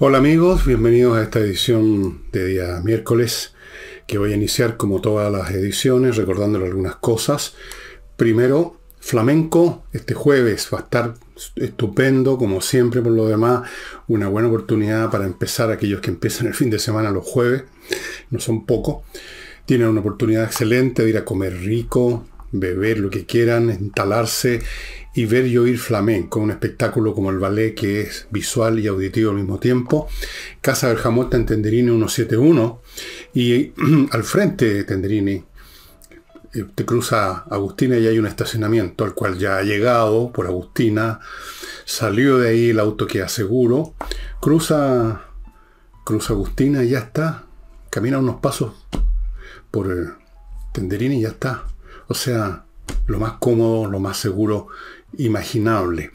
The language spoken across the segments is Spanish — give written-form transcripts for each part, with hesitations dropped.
Hola amigos, bienvenidos a esta edición de día miércoles que voy a iniciar como todas las ediciones recordándole algunas cosas. Primero, flamenco, este jueves va a estar estupendo como siempre. Por lo demás, una buena oportunidad para empezar aquellos que empiezan el fin de semana los jueves, no son pocos. Tienen una oportunidad excelente de ir a comer rico, beber lo que quieran, instalarse y ver y oír flamenco, un espectáculo como el ballet que es visual y auditivo al mismo tiempo. Casa Berjamota en Tenderini 171 y al frente de Tenderini te cruza Agustina y hay un estacionamiento al cual ya ha llegado por Agustina, salió de ahí el auto que aseguro, cruza Agustina y ya está, camina unos pasos por Tenderini y ya está. O sea, lo más cómodo, lo más seguro imaginable.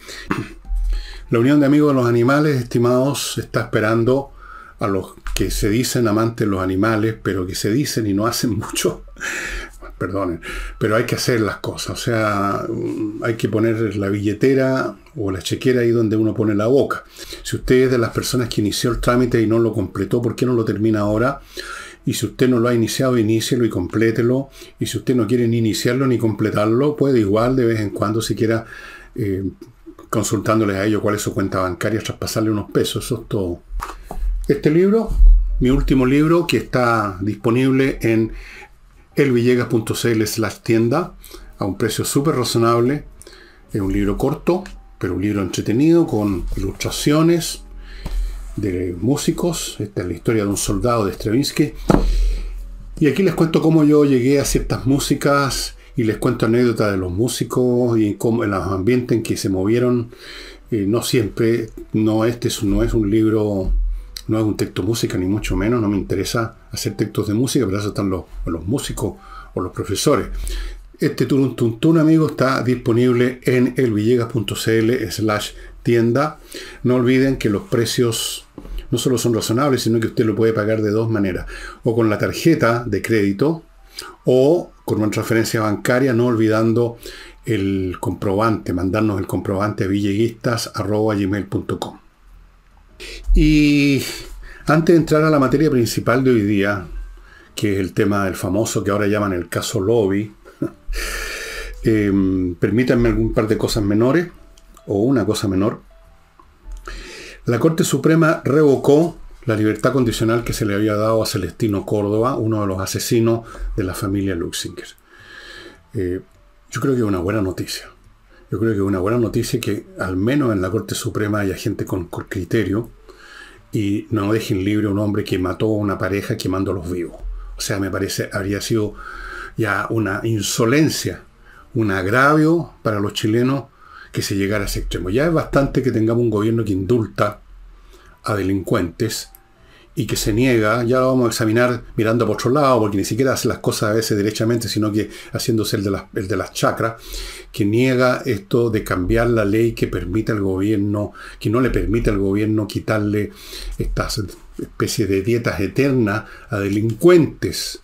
La Unión de Amigos de los Animales, estimados, está esperando a los que se dicen amantes de los animales, pero que se dicen y no hacen mucho. Perdonen, pero hay que hacer las cosas. O sea, hay que poner la billetera o la chequera ahí donde uno pone la boca. Si usted es de las personas que inició el trámite y no lo completó, ¿por qué no lo termina ahora? Y si usted no lo ha iniciado, inícielo y complételo. Y si usted no quiere ni iniciarlo ni completarlo, puede igual de vez en cuando, siquiera consultándoles a ellos cuál es su cuenta bancaria, traspasarle unos pesos. Eso es todo. Este libro, mi último libro, que está disponible en elvillegas.cl/tienda a un precio súper razonable. Es un libro corto, pero un libro entretenido con ilustraciones de músicos. Esta es la historia de un soldado de Stravinsky. Y aquí les cuento cómo yo llegué a ciertas músicas y les cuento anécdotas de los músicos y cómo en los ambientes en que se movieron. No siempre, este no es un libro, no es un texto música, ni mucho menos. No me interesa hacer textos de música, pero eso están los músicos o los profesores. Este Turun Tuntún, amigo, está disponible en elvillegas.cl/tienda. No olviden que los precios no solo son razonables, sino que usted lo puede pagar de dos maneras. O con la tarjeta de crédito o con una transferencia bancaria, no olvidando el comprobante, mandarnos el comprobante a villeguistas@gmail.com. Y antes de entrar a la materia principal de hoy día, que es el tema del famoso que ahora llaman el caso Lobby, permítanme un par de cosas menores, o una cosa menor. La Corte Suprema revocó la libertad condicional que se le había dado a Celestino Córdoba, uno de los asesinos de la familia Luxinger. Yo creo que es una buena noticia. Yo creo que es una buena noticia que al menos en la Corte Suprema haya gente con criterio y no dejen libre a un hombre que mató a una pareja quemándolos vivos. O sea, me parece, habría sido ya una insolencia, un agravio para los chilenos que se llegara a ese extremo. Ya es bastante que tengamos un gobierno que indulta a delincuentes y que se niega, ya lo vamos a examinar mirando por otro lado, porque ni siquiera hace las cosas a veces derechamente, sino que haciéndose el de las chacras, que niega esto de cambiar la ley que permite al gobierno, que no le permite al gobierno quitarle estas especies de dietas eternas a delincuentes.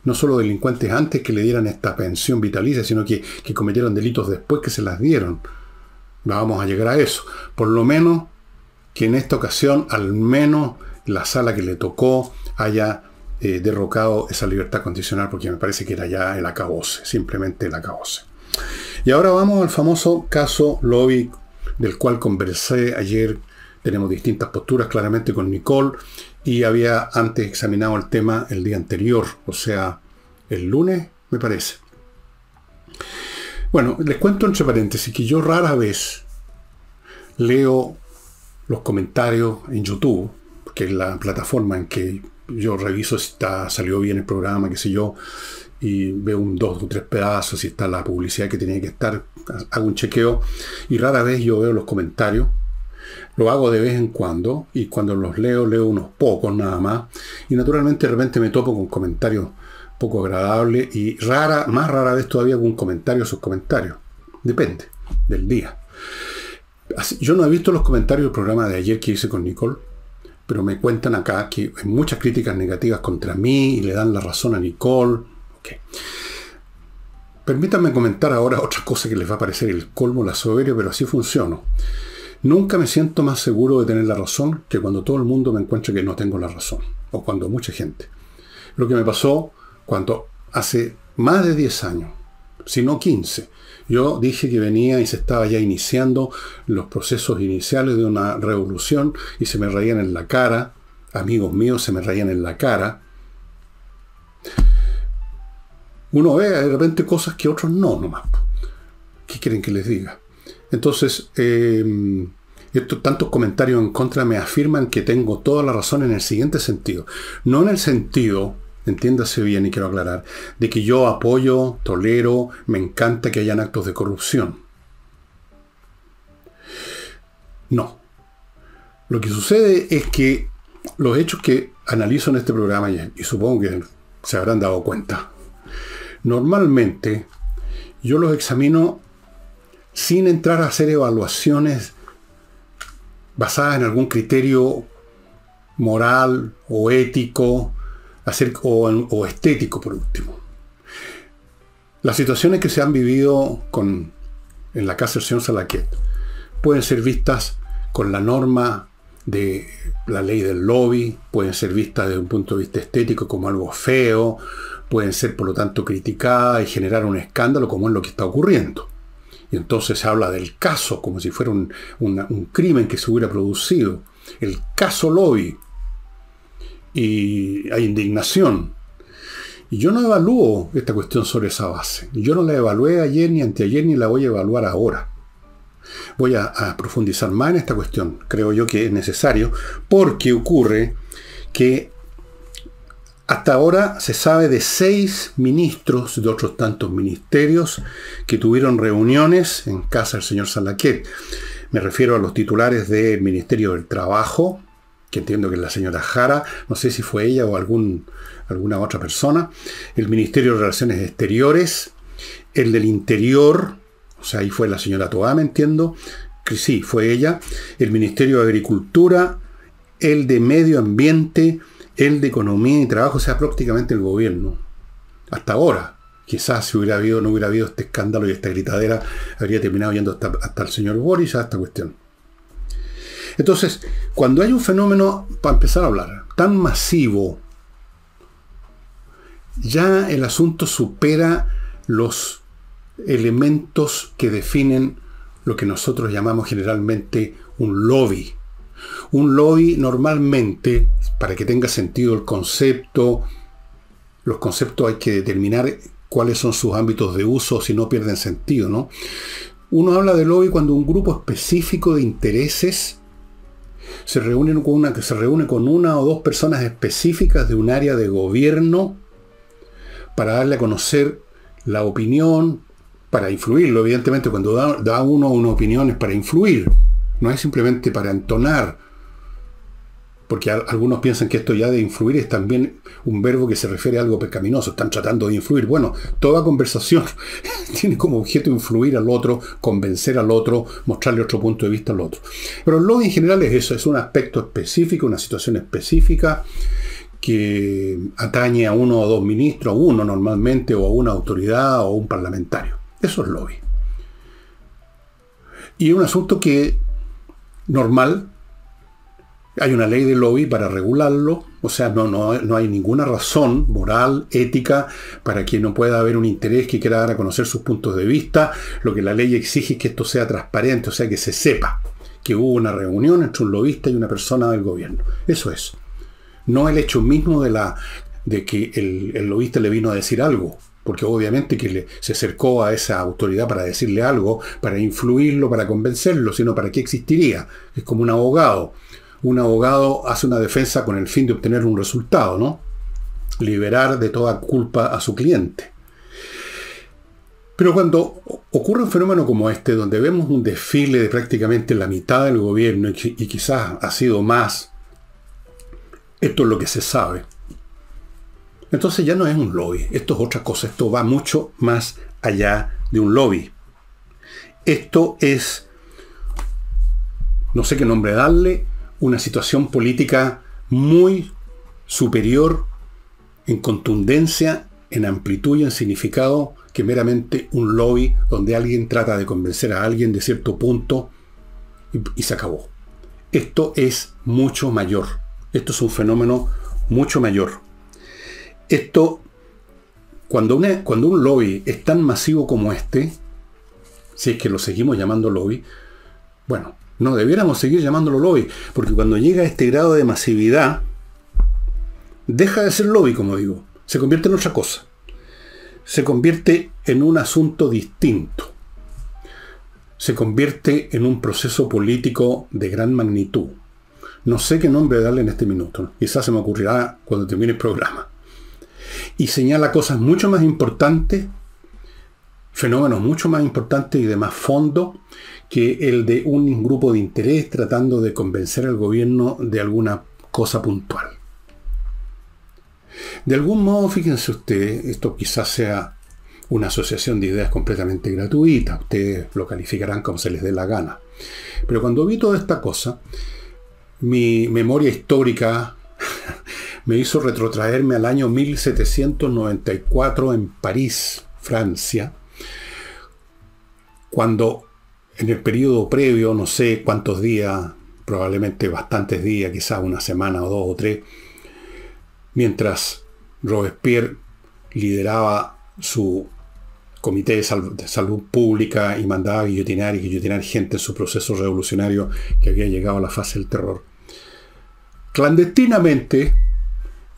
No solo delincuentes antes que le dieran esta pensión vitalicia, sino que cometieron delitos después que se las dieron. Vamos a llegar a eso. Por lo menos que en esta ocasión, al menos la sala que le tocó haya derrocado esa libertad condicional, porque me parece que era ya el acabose, simplemente el acabose. Y ahora vamos al famoso caso Lobby, del cual conversé ayer. Tenemos distintas posturas claramente con Nicole, y había antes examinado el tema el día anterior, o sea, el lunes, me parece. Bueno, les cuento entre paréntesis que yo rara vez leo los comentarios en YouTube, que es la plataforma en que yo reviso si salió bien el programa, qué sé yo, y veo un 2 o 3 pedazos, si está la publicidad que tenía que estar, hago un chequeo, y rara vez yo veo los comentarios. Lo hago de vez en cuando, y cuando los leo unos pocos nada más, y naturalmente de repente me topo con comentarios poco agradables, y más rara vez todavía con un comentario o sus comentarios. Depende del día. Yo no he visto los comentarios del programa de ayer que hice con Nicole, pero me cuentan acá que hay muchas críticas negativas contra mí y le dan la razón a Nicole. Okay. Permítanme comentar ahora otra cosa que les va a parecer el colmo, la soberbia, pero así funciono. Nunca me siento más seguro de tener la razón que cuando todo el mundo me encuentra que no tengo la razón, o cuando mucha gente. Lo que me pasó cuando hace más de 10 años, si no 15, yo dije que venía y se estaba ya iniciando los procesos iniciales de una revolución y se me reían en la cara, amigos míos se me reían en la cara. Uno ve de repente cosas que otros no, nomás. ¿Qué quieren que les diga? Entonces, tantos comentarios en contra me afirman que tengo toda la razón en el siguiente sentido. No en el sentido, entiéndase bien y quiero aclarar, de que yo apoyo, tolero, me encanta que hayan actos de corrupción. No. Lo que sucede es que los hechos que analizo en este programa, y supongo que se habrán dado cuenta, normalmente yo los examino sin entrar a hacer evaluaciones basadas en algún criterio moral o ético o estético, por último. Las situaciones que se han vivido en la casa del señor Salaquet pueden ser vistas con la norma de la ley del lobby, pueden ser vistas desde un punto de vista estético como algo feo, pueden ser por lo tanto criticadas y generar un escándalo como es lo que está ocurriendo. Y entonces se habla del caso como si fuera un crimen que se hubiera producido. El caso lobby. Y hay indignación. Y yo no evalúo esta cuestión sobre esa base. Yo no la evalué ayer ni anteayer ni la voy a evaluar ahora. Voy a profundizar más en esta cuestión. Creo yo que es necesario porque ocurre que hasta ahora se sabe de 6 ministros de otros tantos ministerios que tuvieron reuniones en casa del señor Salaquet. Me refiero a los titulares del Ministerio del Trabajo, que entiendo que es la señora Jara, no sé si fue ella o alguna otra persona, el Ministerio de Relaciones Exteriores, el del Interior, o sea, ahí fue la señora Toá, me entiendo, que sí, fue ella, el Ministerio de Agricultura, el de Medio Ambiente, el de Economía y Trabajo, o sea, prácticamente el gobierno. Hasta ahora, quizás si no hubiera habido este escándalo y esta gritadera, habría terminado yendo hasta el señor Boris a esta cuestión. Entonces, cuando hay un fenómeno, para empezar a hablar, tan masivo, ya el asunto supera los elementos que definen lo que nosotros llamamos generalmente un lobby. Un lobby normalmente, para que tenga sentido el concepto, los conceptos hay que determinar cuáles son sus ámbitos de uso, si no pierden sentido, ¿no? Uno habla de lobby cuando un grupo específico de intereses se reúne con una o dos personas específicas de un área de gobierno para darle a conocer la opinión, para influirlo. Evidentemente, cuando da uno una opinión es para influir, no es simplemente para entonar, porque algunos piensan que esto ya de influir es también un verbo que se refiere a algo pecaminoso, están tratando de influir. Bueno, toda conversación tiene como objeto influir al otro, convencer al otro, mostrarle otro punto de vista al otro. Pero el lobby en general es eso, es un aspecto específico, una situación específica que atañe a uno o dos ministros, a uno normalmente, o a una autoridad o a un parlamentario. Eso es lobby. Y es un asunto que normal. Hay una ley de lobby para regularlo, o sea, no hay ninguna razón moral, ética, para que no pueda haber un interés que quiera dar a conocer sus puntos de vista. Lo que la ley exige es que esto sea transparente, o sea, que se sepa que hubo una reunión entre un lobista y una persona del gobierno. Eso es. No el hecho mismo de que el lobista le vino a decir algo, porque obviamente que se acercó a esa autoridad para decirle algo, para influirlo, para convencerlo, sino para qué existiría. Es como un abogado. Un abogado hace una defensa con el fin de obtener un resultado, ¿no? Liberar de toda culpa a su cliente. Pero cuando ocurre un fenómeno como este, donde vemos un desfile de prácticamente la mitad del gobierno, y quizás ha sido más, esto es lo que se sabe. Entonces ya no es un lobby, esto es otra cosa, esto va mucho más allá de un lobby. Esto es, no sé qué nombre darle, una situación política muy superior en contundencia, en amplitud y en significado que meramente un lobby donde alguien trata de convencer a alguien de cierto punto y se acabó. Esto es mucho mayor. Esto es un fenómeno mucho mayor. Esto, cuando un lobby es tan masivo como este, si es que lo seguimos llamando lobby, bueno, no debiéramos seguir llamándolo lobby, porque cuando llega a este grado de masividad, deja de ser lobby, como digo, se convierte en otra cosa. Se convierte en un asunto distinto. Se convierte en un proceso político de gran magnitud. No sé qué nombre darle en este minuto. Quizás se me ocurrirá cuando termine el programa. Y señala cosas mucho más importantes, fenómenos mucho más importantes y de más fondo que el de un grupo de interés tratando de convencer al gobierno de alguna cosa puntual. De algún modo, fíjense ustedes, esto quizás sea una asociación de ideas completamente gratuita, ustedes lo calificarán como se les dé la gana. Pero cuando vi toda esta cosa, mi memoria histórica me hizo retrotraerme al año 1794 en París, Francia, cuando en el periodo previo, no sé cuántos días, probablemente bastantes días, quizás una semana o dos o tres, mientras Robespierre lideraba su comité de salud pública y mandaba a guillotinar gente en su proceso revolucionario que había llegado a la fase del terror. Clandestinamente,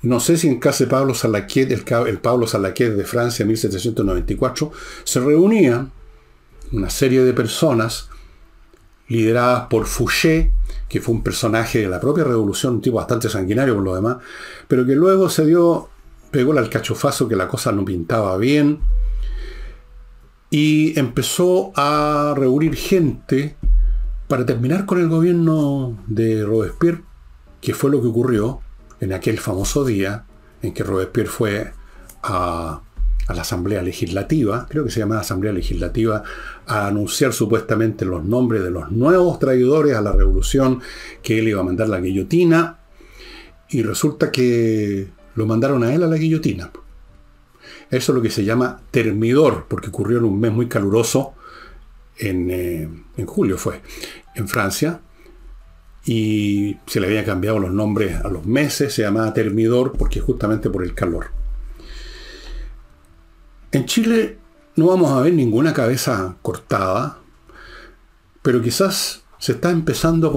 no sé si en casa de Pablo Salaquet, el Pablo Salaquet de Francia, 1794, se reunían una serie de personas lideradas por Fouché, que fue un personaje de la propia revolución, un tipo bastante sanguinario por lo demás, pero que luego pegó el alcachofazo que la cosa no pintaba bien, y empezó a reunir gente para terminar con el gobierno de Robespierre, que fue lo que ocurrió en aquel famoso día en que Robespierre fue a la Asamblea Legislativa, creo que se llamaba Asamblea Legislativa, a anunciar supuestamente los nombres de los nuevos traidores a la revolución, que él iba a mandar la guillotina, y resulta que lo mandaron a él a la guillotina. Eso es lo que se llama termidor, porque ocurrió en un mes muy caluroso, en julio fue, en Francia, y se le habían cambiado los nombres a los meses, se llamaba termidor porque justamente por el calor. En Chile no vamos a ver ninguna cabeza cortada, pero quizás se está empezando a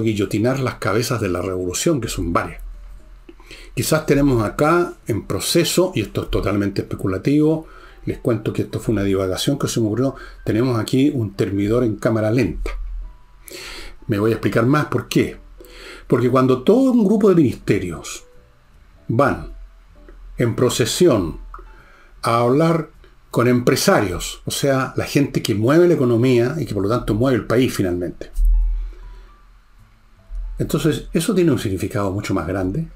guillotinar las cabezas de la revolución, que son varias. Quizás tenemos acá en proceso, y esto es totalmente especulativo, les cuento que esto fue una divagación que se me ocurrió, tenemos aquí un termidor en cámara lenta. Me voy a explicar más por qué. Porque cuando todo un grupo de ministerios van en procesión a hablar con empresarios, o sea, la gente que mueve la economía y que por lo tanto mueve el país finalmente, entonces eso tiene un significado mucho más grande.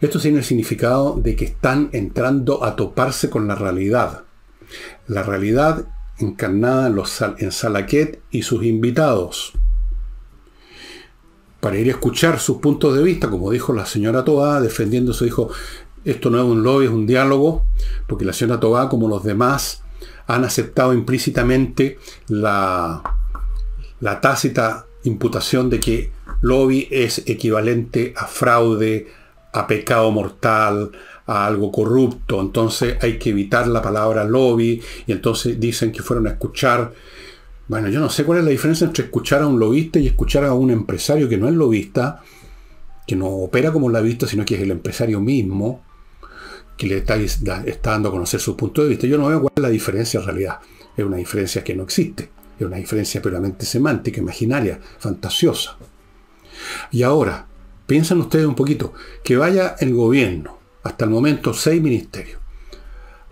Esto tiene el significado de que están entrando a toparse con la realidad encarnada en Salaquet y sus invitados, para ir a escuchar sus puntos de vista, como dijo la señora Tobá, defendiéndose, dijo, esto no es un lobby, es un diálogo, porque la señora Tobá, como los demás, han aceptado implícitamente la tácita imputación de que lobby es equivalente a fraude, a pecado mortal, a algo corrupto. Entonces hay que evitar la palabra lobby, y entonces dicen que fueron a escuchar. Bueno, yo no sé cuál es la diferencia entre escuchar a un lobista y escuchar a un empresario que no es lobista, que no opera como lobista, sino que es el empresario mismo, que le está dando a conocer su punto de vista. Yo no veo cuál es la diferencia en realidad. Es una diferencia que no existe. Es una diferencia puramente semántica, imaginaria, fantasiosa. Y ahora, piensen ustedes un poquito, que vaya el gobierno, hasta el momento 6 ministerios,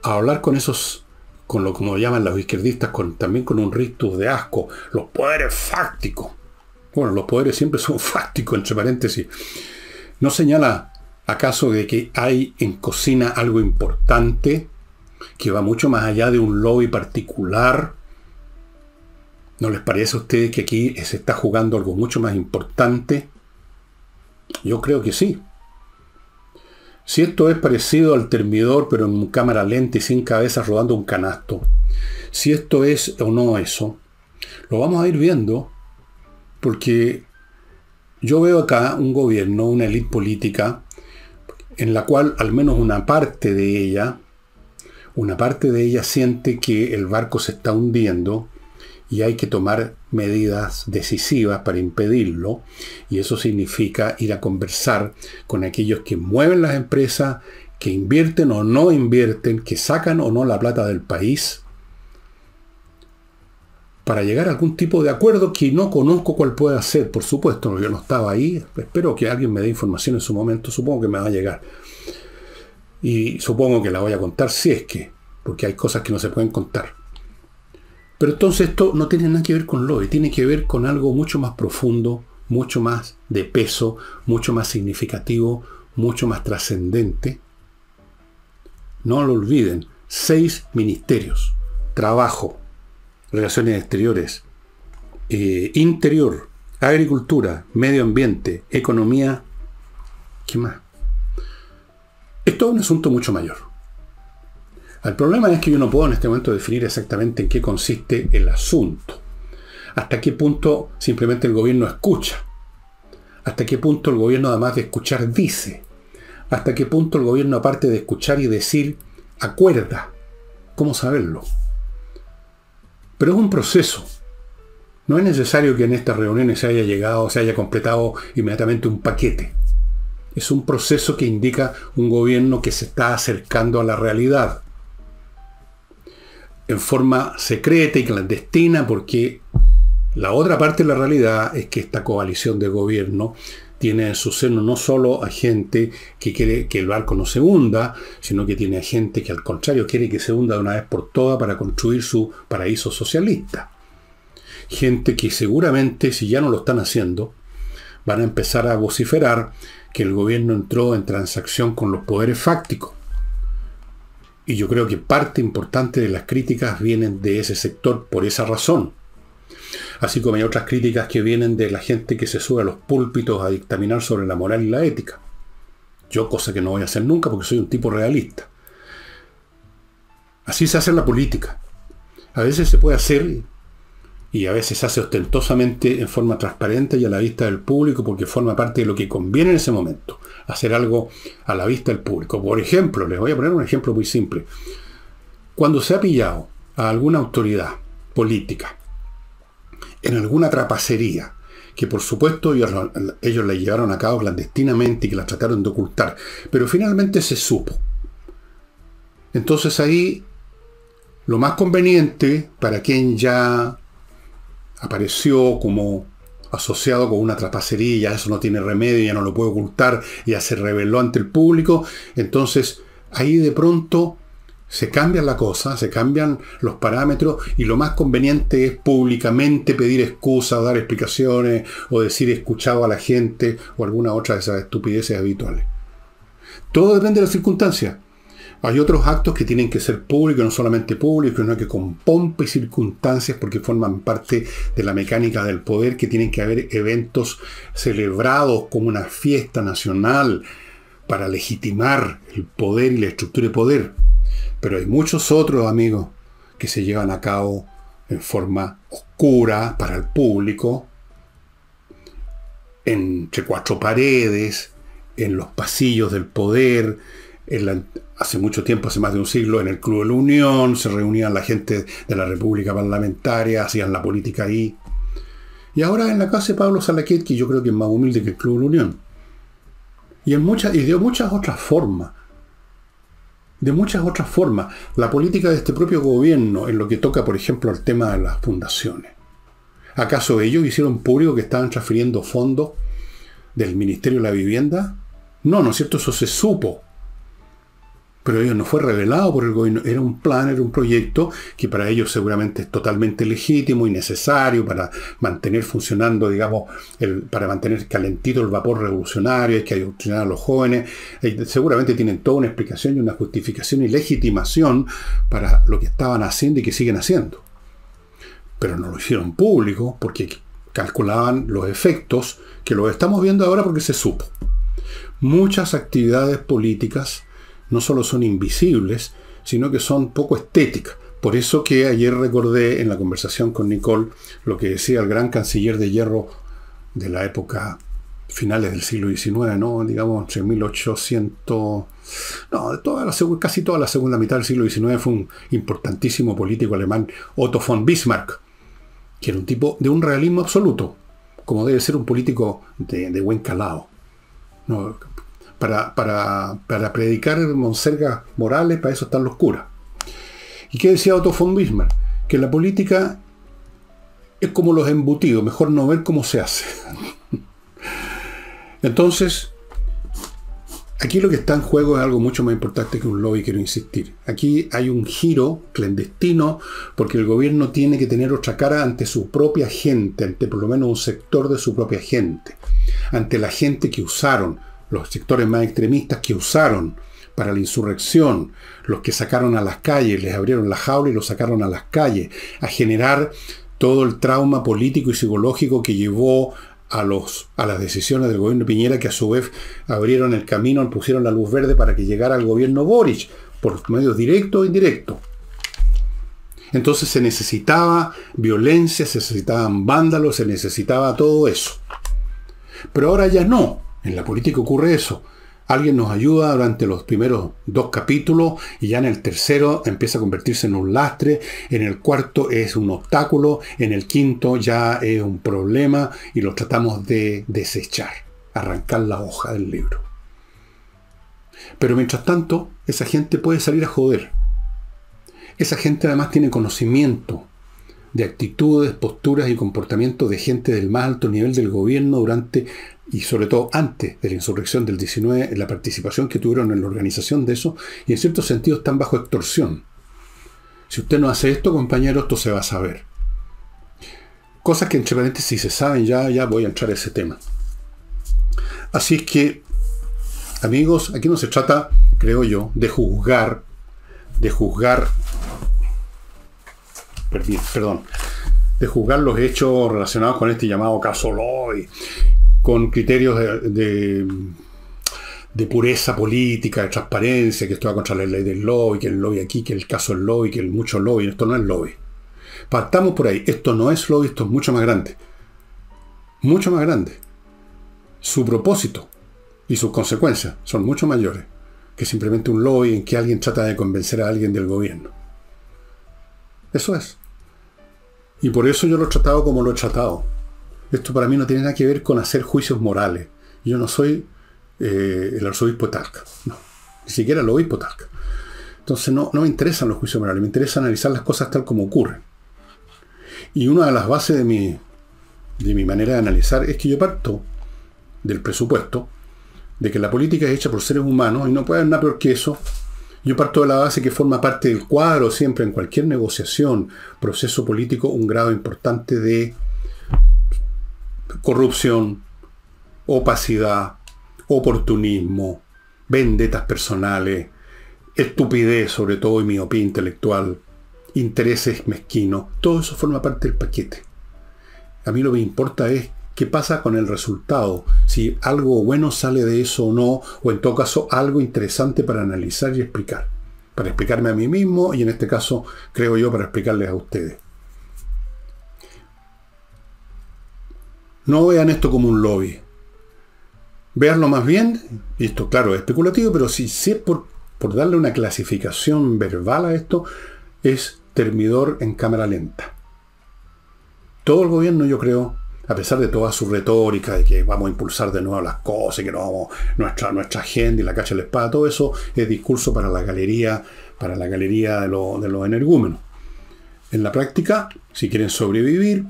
a hablar con esos, con lo como llaman los izquierdistas, también con un rictus de asco, los poderes fácticos. Bueno, los poderes siempre son fácticos, entre paréntesis. ¿No señala acaso de que hay en cocina algo importante que va mucho más allá de un lobby particular? ¿No les parece a ustedes que aquí se está jugando algo mucho más importante? Yo creo que sí. Si esto es parecido al termidor, pero en cámara lenta y sin cabeza rodando un canasto, si esto es o no eso, Lo vamos a ir viendo porque yo veo acá un gobierno, una élite política, en la cual al menos una parte de ella siente que el barco se está hundiendo y hay que tomar medidas decisivas para impedirlo, y eso significa ir a conversar con aquellos que mueven las empresas, que invierten o no invierten, que sacan o no la plata del país, para llegar a algún tipo de acuerdo que no conozco cuál puede ser, por supuesto, yo no estaba ahí, espero que alguien me dé información en su momento, supongo que me va a llegar. Y supongo que la voy a contar si es que, porque hay cosas que no se pueden contar. Pero entonces esto no tiene nada que ver con lobby, tiene que ver con algo mucho más profundo, mucho más de peso, mucho más significativo, mucho más trascendente. No lo olviden, 6 ministerios: trabajo, relaciones exteriores, interior, agricultura, medio ambiente, economía, ¿qué más? Esto es un asunto mucho mayor. El problema es que yo no puedo en este momento definir exactamente en qué consiste el asunto. Hasta qué punto simplemente el gobierno escucha. Hasta qué punto el gobierno, además de escuchar, dice. Hasta qué punto el gobierno, aparte de escuchar y decir, acuerda. ¿Cómo saberlo? Pero es un proceso. No es necesario que en estas reuniones se haya completado inmediatamente un paquete. Es un proceso que indica un gobierno que se está acercando a la realidad. En forma secreta y clandestina, porque la otra parte de la realidad es que esta coalición de gobierno tiene en su seno no solo a gente que quiere que el barco no se hunda, sino que tiene a gente que al contrario quiere que se hunda de una vez por todas para construir su paraíso socialista. Gente que seguramente, si ya no lo están haciendo, van a empezar a vociferar que el gobierno entró en transacción con los poderes fácticos. Y yo creo que parte importante de las críticas vienen de ese sector por esa razón. Así como hay otras críticas que vienen de la gente que se sube a los púlpitos a dictaminar sobre la moral y la ética. Yo, cosa que no voy a hacer nunca porque soy un tipo realista. Así se hace la política. A veces se puede hacer y a veces se hace ostentosamente en forma transparente y a la vista del público porque forma parte de lo que conviene en ese momento. Hacer algo a la vista del público. Por ejemplo, les voy a poner un ejemplo muy simple. Cuando se ha pillado a alguna autoridad política en alguna trapacería, que por supuesto ellos la llevaron a cabo clandestinamente y que la trataron de ocultar, pero finalmente se supo. Entonces ahí lo más conveniente para quien ya apareció como asociado con una trapacería, eso no tiene remedio, ya no lo puede ocultar, ya se reveló ante el público, entonces ahí de pronto se cambia la cosa, se cambian los parámetros y lo más conveniente es públicamente pedir excusas, dar explicaciones o decir escuchado a la gente o alguna otra de esas estupideces habituales. Todo depende de las circunstancias. Hay otros actos que tienen que ser públicos, no solamente públicos, sino que con pompa y circunstancias, porque forman parte de la mecánica del poder, que tienen que haber eventos celebrados como una fiesta nacional para legitimar el poder y la estructura de poder. Pero hay muchos otros, amigos, que se llevan a cabo en forma oscura para el público, entre 4 paredes, en los pasillos del poder. Hace mucho tiempo, hace más de un siglo, en el Club de la Unión, se reunían la gente de la República Parlamentaria, hacían la política ahí. Y ahora en la casa de Pablo Salaquet, que yo creo que es más humilde que el Club de la Unión. Y de muchas otras formas. La política de este propio gobierno, en lo que toca, por ejemplo, al tema de las fundaciones. ¿Acaso ellos hicieron público que estaban transfiriendo fondos del Ministerio de la Vivienda? No, ¿no es cierto? Eso se supo. Pero ello no fue revelado por el gobierno. Era un plan, era un proyecto que para ellos seguramente es totalmente legítimo y necesario para mantener funcionando, digamos, para mantener calentito el vapor revolucionario. Hay que adoctrinar a los jóvenes. Seguramente tienen toda una explicación y una justificación y legitimación para lo que estaban haciendo y que siguen haciendo. Pero no lo hicieron público porque calculaban los efectos que los estamos viendo ahora porque se supo. Muchas actividades políticas no solo son invisibles, sino que son poco estéticas. Por eso que ayer recordé en la conversación con Nicole lo que decía el gran canciller de hierro de la época finales del siglo XIX, ¿no? Digamos, entre 1800... No, casi toda la segunda mitad del siglo XIX fue un importantísimo político alemán, Otto von Bismarck, que era un tipo de un realismo absoluto, como debe ser un político de buen calado, ¿no? Para predicar monsergas morales, para eso están los curas. ¿Y qué decía Otto von Bismarck? Que la política es como los embutidos, mejor no ver cómo se hace. Entonces, aquí lo que está en juego es algo mucho más importante que un lobby, quiero insistir. Aquí hay un giro clandestino porque el gobierno tiene que tener otra cara ante su propia gente, ante por lo menos un sector de su propia gente, ante la gente que usaron, los sectores más extremistas que usaron para la insurrección, los que sacaron a las calles, les abrieron la jaula y los sacaron a las calles, a generar todo el trauma político y psicológico que llevó a las decisiones del gobierno de Piñera, que a su vez abrieron el camino, pusieron la luz verde para que llegara al gobierno Boric, por medios directos o indirectos. Entonces se necesitaba violencia, se necesitaban vándalos, se necesitaba todo eso. Pero ahora ya no. En la política ocurre eso. Alguien nos ayuda durante los primeros 2 capítulos y ya en el tercero empieza a convertirse en un lastre, en el cuarto es un obstáculo, en el quinto ya es un problema y lo tratamos de desechar, arrancar la hoja del libro. Pero mientras tanto, esa gente puede salir a joder. Esa gente además tiene conocimiento de actitudes, posturas y comportamientos de gente del más alto nivel del gobierno durante y sobre todo antes de la insurrección del 19, en la participación que tuvieron en la organización de eso, y en cierto sentido están bajo extorsión. Si usted no hace esto, compañero, esto se va a saber. Cosas que entre paréntesis se saben, ya voy a entrar a ese tema. Así es que, amigos, aquí no se trata, creo yo, de juzgar, de juzgar los hechos relacionados con este llamado caso Lobby, con criterios de pureza política, de transparencia, que esto va contra la ley del lobby, que el lobby aquí, que el caso del lobby, que el mucho lobby. Esto no es lobby. Partamos por ahí. Esto no es lobby, esto es mucho más grande. Mucho más grande. Su propósito y sus consecuencias son mucho mayores que simplemente un lobby en que alguien trata de convencer a alguien del gobierno. Eso es. Y por eso yo lo he tratado como lo he tratado. Esto para mí no tiene nada que ver con hacer juicios morales. Yo no soy el arzobispo de Talca. No, ni siquiera el obispo de Talca. Entonces no me interesan los juicios morales. Me interesa analizar las cosas tal como ocurren. Y una de las bases de mi manera de analizar es que yo parto del presupuesto de que la política es hecha por seres humanos y no puede haber nada peor que eso. Yo parto de la base que forma parte del cuadro siempre en cualquier negociación, proceso político, un grado importante de corrupción, opacidad, oportunismo, vendetas personales, estupidez sobre todo y miopía intelectual, intereses mezquinos. Todo eso forma parte del paquete. A mí lo que me importa es qué pasa con el resultado, si algo bueno sale de eso o no, o en todo caso algo interesante para analizar y explicar. Para explicarme a mí mismo y en este caso, creo yo, para explicarles a ustedes. No vean esto como un lobby. Véanlo más bien, y esto claro es especulativo, pero si es por darle una clasificación verbal a esto, es termidor en cámara lenta. Todo el gobierno, yo creo, a pesar de toda su retórica de que vamos a impulsar de nuevo las cosas, que no vamos, nuestra agenda y la cacha de la espada, todo eso es discurso para la galería de los energúmenos. En la práctica, si quieren sobrevivir,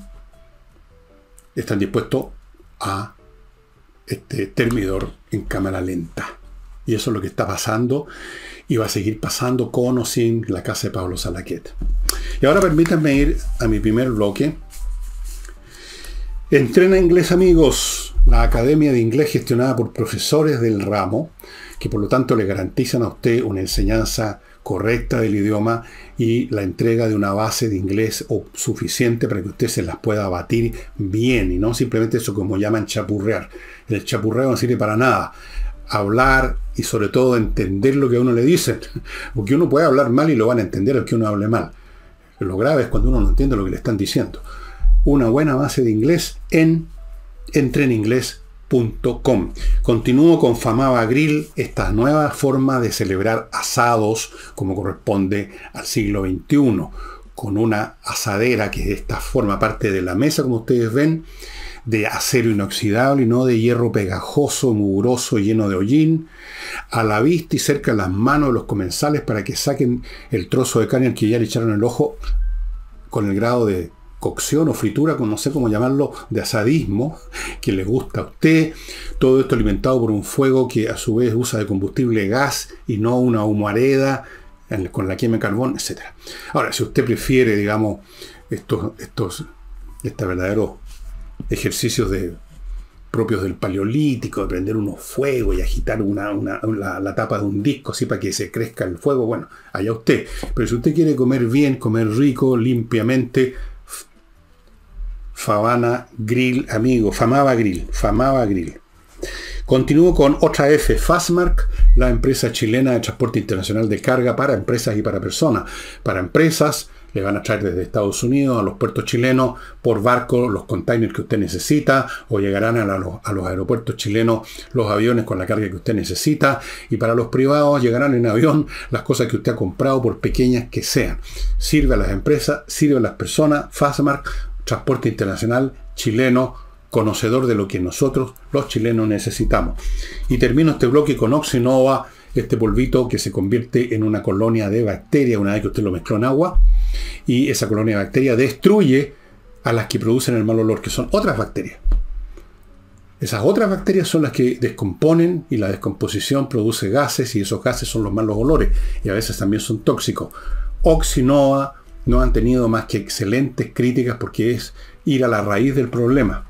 están dispuestos a este termidor en cámara lenta. Y eso es lo que está pasando y va a seguir pasando con o sin la casa de Pablo Salaquet. Y ahora permítanme ir a mi primer bloque. Entrena Inglés, amigos, la academia de inglés gestionada por profesores del ramo, que por lo tanto le garantizan a usted una enseñanza correcta del idioma y la entrega de una base de inglés suficiente para que usted se las pueda batir bien y no simplemente eso como llaman chapurrear. El chapurreo no sirve para nada. Hablar y sobre todo entender lo que a uno le dicen, porque uno puede hablar mal y lo van a entender al que uno hable mal. Lo grave es cuando uno no entiende lo que le están diciendo. Una buena base de inglés en entreninglés.com. Continúo con Famaba Grill, esta nueva forma de celebrar asados como corresponde al siglo XXI, con una asadera que esta forma parte de la mesa, como ustedes ven, de acero inoxidable y no de hierro pegajoso, mugroso, lleno de hollín, a la vista y cerca de las manos de los comensales para que saquen el trozo de carne al que ya le echaron el ojo con el grado de cocción o fritura, no sé cómo llamarlo, de asadismo, que les gusta a usted. Todo esto alimentado por un fuego que a su vez usa de combustible gas y no una humareda con la quema de carbón, etc. Ahora, si usted prefiere, digamos, estos verdaderos ejercicios propios del paleolítico, de prender unos fuegos y agitar la tapa de un disco así para que se crezca el fuego, bueno, allá usted. Pero si usted quiere comer bien, comer rico, limpiamente, Famaba Grill, amigo, Famaba Grill. Continúo con otra F, Fastmark, la empresa chilena de transporte internacional de carga para empresas y para personas. Para empresas, le van a traer desde Estados Unidos a los puertos chilenos por barco los containers que usted necesita, o llegarán a los aeropuertos chilenos los aviones con la carga que usted necesita, y para los privados llegarán en avión las cosas que usted ha comprado, por pequeñas que sean. Sirve a las empresas, sirve a las personas. Fastmark, transporte internacional chileno, conocedor de lo que nosotros, los chilenos, necesitamos. Y termino este bloque con Oxinova, este polvito que se convierte en una colonia de bacterias una vez que usted lo mezcló en agua, y esa colonia de bacterias destruye a las que producen el mal olor, que son otras bacterias. Esas otras bacterias son las que descomponen, y la descomposición produce gases, y esos gases son los malos olores, y a veces también son tóxicos. Oxinova no han tenido más que excelentes críticas porque es ir a la raíz del problema.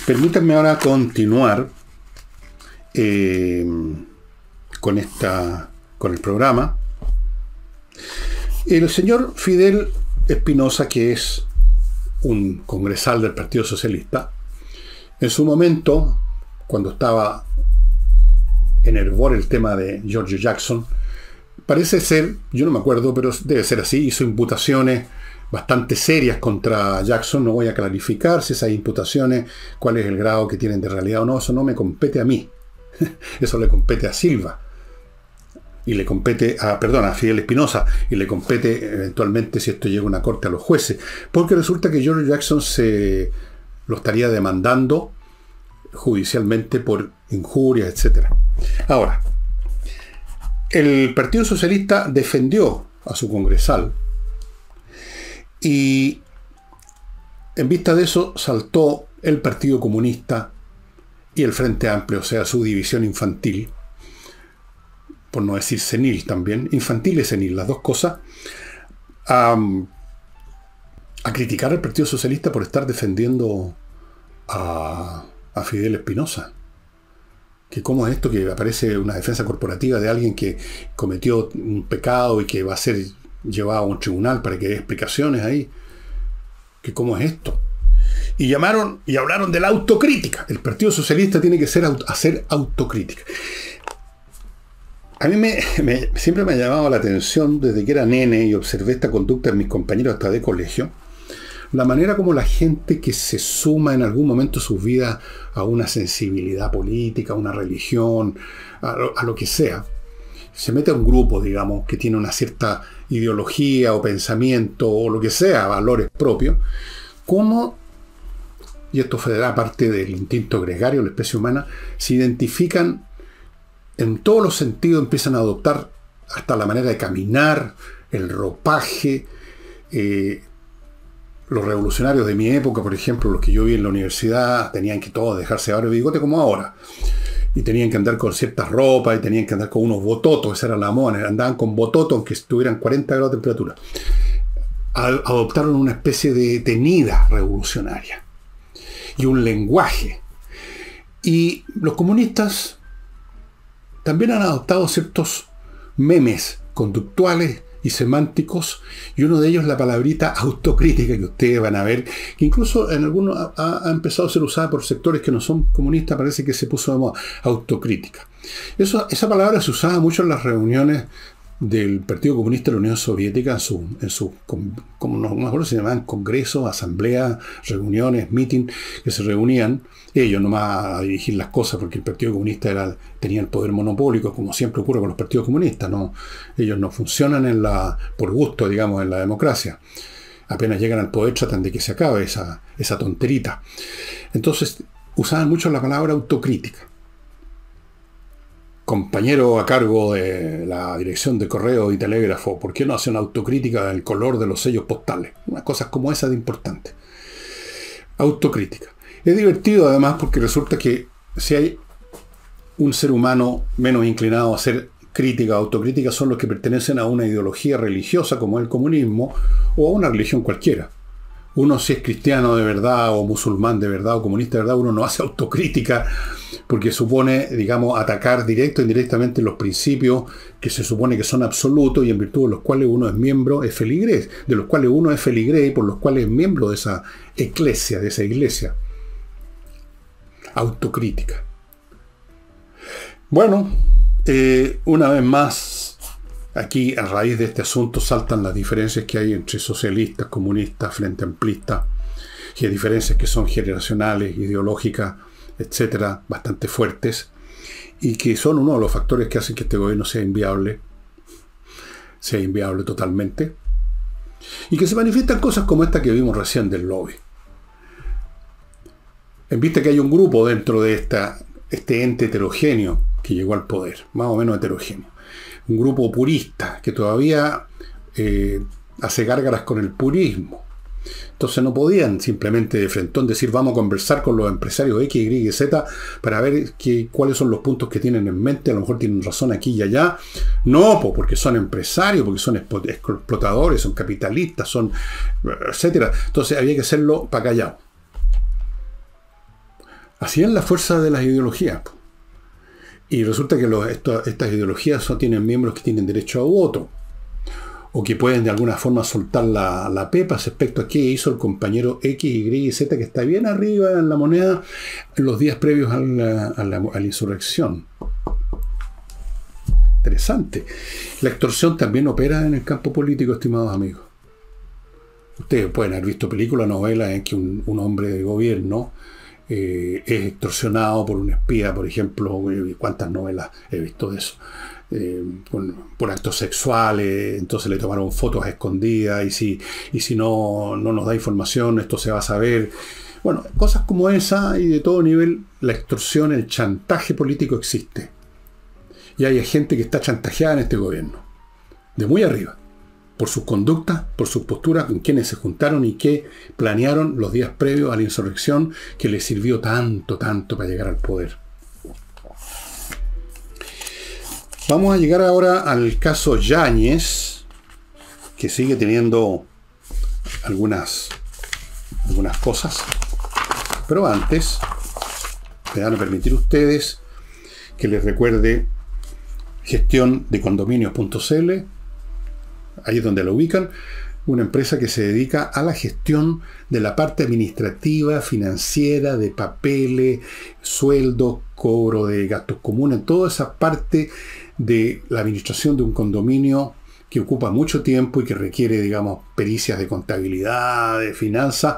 Permítanme ahora continuar con el programa. El señor Fidel Espinosa, que es un congresal del Partido Socialista, en su momento, cuando estaba en hervor el tema de George Jackson, parece ser, yo no me acuerdo, pero debe ser así, hizo imputaciones bastante serias contra Jackson. No voy a clarificar si esas imputaciones, cuál es el grado que tienen de realidad o no, eso no me compete a mí. Eso le compete a Silva. Y le compete a Fidel Espinosa, y le compete eventualmente, si esto llega a una corte, a los jueces. Porque resulta que George Jackson lo estaría demandando judicialmente por injurias, etc. Ahora, el Partido Socialista defendió a su congresal, y en vista de eso saltó el Partido Comunista y el Frente Amplio, o sea, su división infantil, por no decir senil también, infantil y senil, las dos cosas, a criticar al Partido Socialista por estar defendiendo a Fidel Espinosa. Que cómo es esto que aparece una defensa corporativa de alguien que cometió un pecado y que va a ser llevado a un tribunal para que dé explicaciones ahí. Que cómo es esto. Y llamaron y hablaron de la autocrítica. El Partido Socialista tiene que hacer autocrítica. A mí siempre me ha llamado la atención, desde que era nene y observé esta conducta en mis compañeros hasta de colegio, la manera como la gente que se suma en algún momento de sus vidas a una sensibilidad política, a una religión, a lo que sea, se mete a un grupo, digamos, que tiene una cierta ideología o pensamiento o lo que sea, valores propios, como, y esto fue parte del instinto gregario de la especie humana, se identifican en todos los sentidos, empiezan a adoptar hasta la manera de caminar, el ropaje. Los revolucionarios de mi época, por ejemplo, los que yo vi en la universidad, tenían que todos dejarse barba y bigote como ahora. Y tenían que andar con ciertas ropas, y tenían que andar con unos bototos, esa era la moda, andaban con bototos aunque estuvieran 40 grados de temperatura. Adoptaron una especie de tenida revolucionaria y un lenguaje. Y los comunistas también han adoptado ciertos memes conductuales y semánticos, y uno de ellos la palabrita autocrítica, que ustedes van a ver, que incluso en algunos ha empezado a ser usada por sectores que no son comunistas, parece que se puso de moda, autocrítica. Esa palabra se usaba mucho en las reuniones del Partido Comunista de la Unión Soviética como no me acuerdo si se llamaban congresos, asambleas, reuniones, meeting, que se reunían ellos nomás a dirigir las cosas, porque el Partido Comunista tenía el poder monopólico, como siempre ocurre con los partidos comunistas, ¿no? Ellos no funcionan por gusto, digamos, en la democracia. Apenas llegan al poder tratan de que se acabe esa tonterita. Entonces usaban mucho la palabra autocrítica. Compañero a cargo de la dirección de correo y telégrafo, ¿por qué no hace una autocrítica del color de los sellos postales? Unas cosas como esa de importante. Autocrítica. Es divertido además porque resulta que si hay un ser humano menos inclinado a hacer crítica, autocrítica, son los que pertenecen a una ideología religiosa como el comunismo o a una religión cualquiera. Uno, si es cristiano de verdad o musulmán de verdad o comunista de verdad, uno no hace autocrítica porque supone, digamos, atacar directo e indirectamente los principios que se supone que son absolutos y en virtud de los cuales uno es miembro, es feligrés, de los cuales uno es feligrés y por los cuales es miembro de esa eclesia, de esa iglesia. Autocrítica. Bueno, una vez más, aquí a raíz de este asunto saltan las diferencias que hay entre socialistas, comunistas, frente amplistas, y diferencias que son generacionales, ideológicas, etcétera, bastante fuertes, y que son uno de los factores que hacen que este gobierno sea inviable totalmente, y que se manifiestan cosas como esta que vimos recién del lobby. En vista que hay un grupo dentro de este ente heterogéneo que llegó al poder, más o menos heterogéneo, un grupo purista que todavía hace gárgaras con el purismo. Entonces no podían simplemente de frentón decir vamos a conversar con los empresarios X, Y y Z para ver cuáles son los puntos que tienen en mente, a lo mejor tienen razón aquí y allá. No, porque son empresarios, porque son explotadores, son capitalistas, son etcétera. Entonces había que hacerlo para callado. Así es la fuerza de las ideologías. Y resulta que estas ideologías tienen miembros que tienen derecho a voto, o que pueden de alguna forma soltar la pepa respecto a qué hizo el compañero X, Y y Z, que está bien arriba en la moneda en los días previos a la insurrección. Interesante. La extorsión también opera en el campo político, estimados amigos. Ustedes pueden haber visto películas, novelas en que un hombre de gobierno es extorsionado por un espía, por ejemplo. ¿Cuántas novelas he visto de eso? Por actos sexuales, entonces le tomaron fotos escondidas y si no nos da información, esto se va a saber. Bueno, cosas como esa y de todo nivel, la extorsión, el chantaje político existe. Y hay gente que está chantajeada en este gobierno, de muy arriba, por sus conductas, por sus posturas, con quienes se juntaron y que planearon los días previos a la insurrección que les sirvió tanto para llegar al poder. Vamos a llegar ahora al caso Yáñez, que sigue teniendo algunas cosas. Pero antes, me van a permitir ustedes que les recuerde gestión de condominios.cl. Ahí es donde lo ubican, una empresa que se dedica a la gestión de la parte administrativa, financiera, de papeles, sueldos, cobro de gastos comunes, toda esa parte de la administración de un condominio que ocupa mucho tiempo y que requiere, digamos, pericias de contabilidad, de finanzas,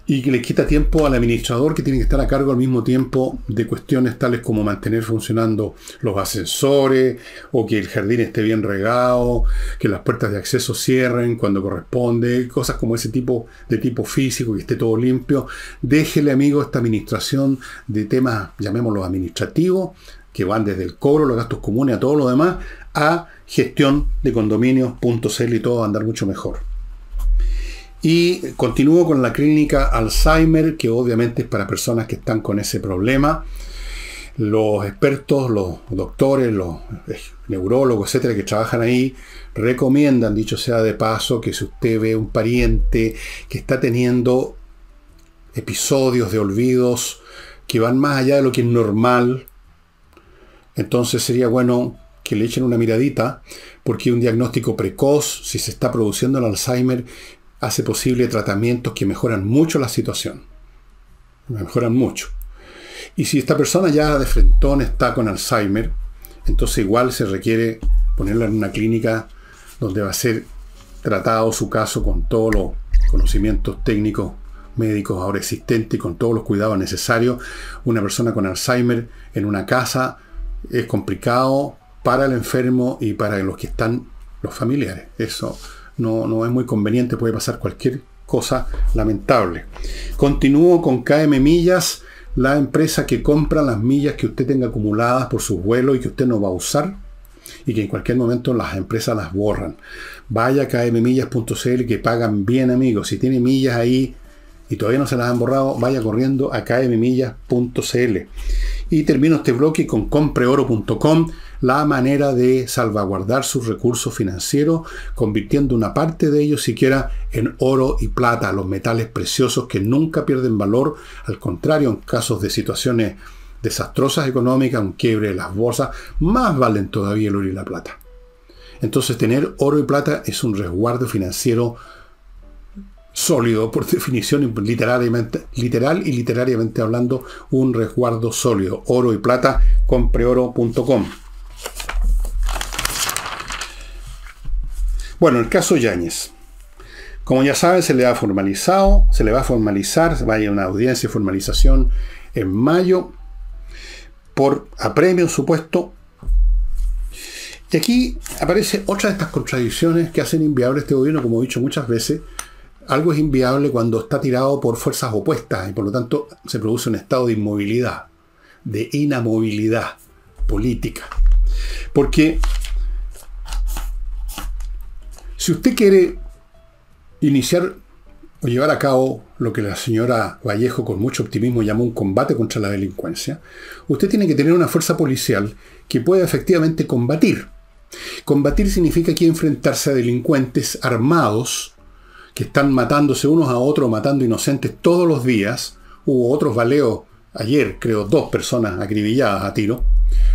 y que le quita tiempo al administrador, que tiene que estar a cargo al mismo tiempo de cuestiones tales como mantener funcionando los ascensores, o que el jardín esté bien regado, que las puertas de acceso cierren cuando corresponde, cosas como ese tipo de tipo físico, que esté todo limpio. Déjele, amigo, esta administración de temas, llamémoslos administrativos, que van desde el cobro, los gastos comunes, a todo lo demás, a gestión de condominios.cl, y todo va a andar mucho mejor. Y continúo con la clínica Alzheimer, que obviamente es para personas que están con ese problema. Los expertos, los doctores, los neurólogos, etcétera, que trabajan ahí, recomiendan, dicho sea de paso, que si usted ve un pariente que está teniendo episodios de olvidos que van más allá de lo que es normal, entonces sería bueno que le echen una miradita, porque un diagnóstico precoz, si se está produciendo el Alzheimer, hace posible tratamientos que mejoran mucho la situación. Mejoran mucho. Y si esta persona ya de frentón está con Alzheimer, entonces igual se requiere ponerla en una clínica donde va a ser tratado su caso con todos los conocimientos técnicos médicos ahora existentes y con todos los cuidados necesarios. Una persona con Alzheimer en una casa es complicado para el enfermo y para los que están los familiares. Eso no es muy conveniente, puede pasar cualquier cosa lamentable. Continúo con KM Millas, la empresa que compra las millas que usted tenga acumuladas por sus vuelos y que usted no va a usar y que en cualquier momento las empresas las borran. Vaya a kmmillas.cl, que pagan bien, amigos. Si tiene millas ahí y todavía no se las han borrado, vaya corriendo a kmmillas.cl. Y termino este bloque con compreoro.com, la manera de salvaguardar sus recursos financieros, convirtiendo una parte de ellos siquiera en oro y plata, los metales preciosos que nunca pierden valor. Al contrario, en casos de situaciones desastrosas económicas, un quiebre de las bolsas, más valen todavía el oro y la plata. Entonces, tener oro y plata es un resguardo financiero sólido, por definición, literal y literariamente hablando, un resguardo sólido. Oro y plata, compreoro.com. Bueno, el caso Yáñez. Como ya saben, se le va a formalizar, va a ir a una audiencia de formalización en mayo, por apremio supuesto. Y aquí aparece otra de estas contradicciones que hacen inviable este gobierno. Como he dicho muchas veces, algo es inviable cuando está tirado por fuerzas opuestas y por lo tanto se produce un estado de inmovilidad, de inamovilidad política. Porque si usted quiere iniciar o llevar a cabo lo que la señora Vallejo con mucho optimismo llamó un combate contra la delincuencia, usted tiene que tener una fuerza policial que pueda efectivamente combatir. Combatir significa aquí enfrentarse a delincuentes armados que están matándose unos a otros, matando inocentes todos los días. Hubo otros baleos ayer, creo, 2 personas acribilladas a tiro.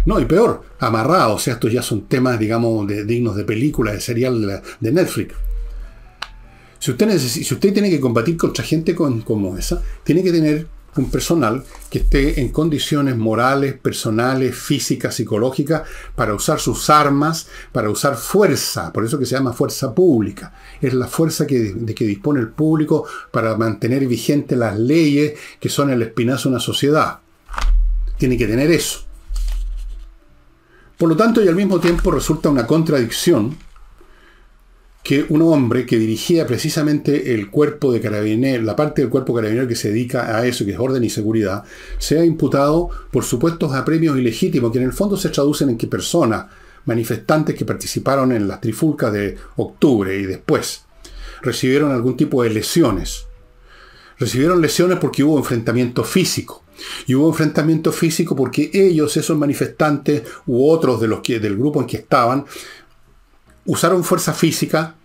No, y peor, amarrados. O sea, estos ya son temas, digamos, dignos de película, de serial de Netflix. Si usted tiene que combatir contra gente como esa, tiene que tener un personal que esté en condiciones morales, personales, físicas, psicológicas, para usar sus armas, para usar fuerza. Por eso que se llama fuerza pública. Es la fuerza de que dispone el público para mantener vigentes las leyes que son el espinazo de una sociedad. Tiene que tener eso. Por lo tanto, y al mismo tiempo resulta una contradicción que un hombre que dirigía precisamente el cuerpo de carabineros, la parte del cuerpo carabinero que se dedica a eso, que es orden y seguridad, sea imputado por supuestos apremios ilegítimos, que en el fondo se traducen en que personas, manifestantes que participaron en las trifulcas de octubre y después, recibieron algún tipo de lesiones. Recibieron lesiones porque hubo enfrentamiento físico. Y hubo enfrentamiento físico porque ellos, esos manifestantes u otros del grupo en que estaban, usaron fuerza física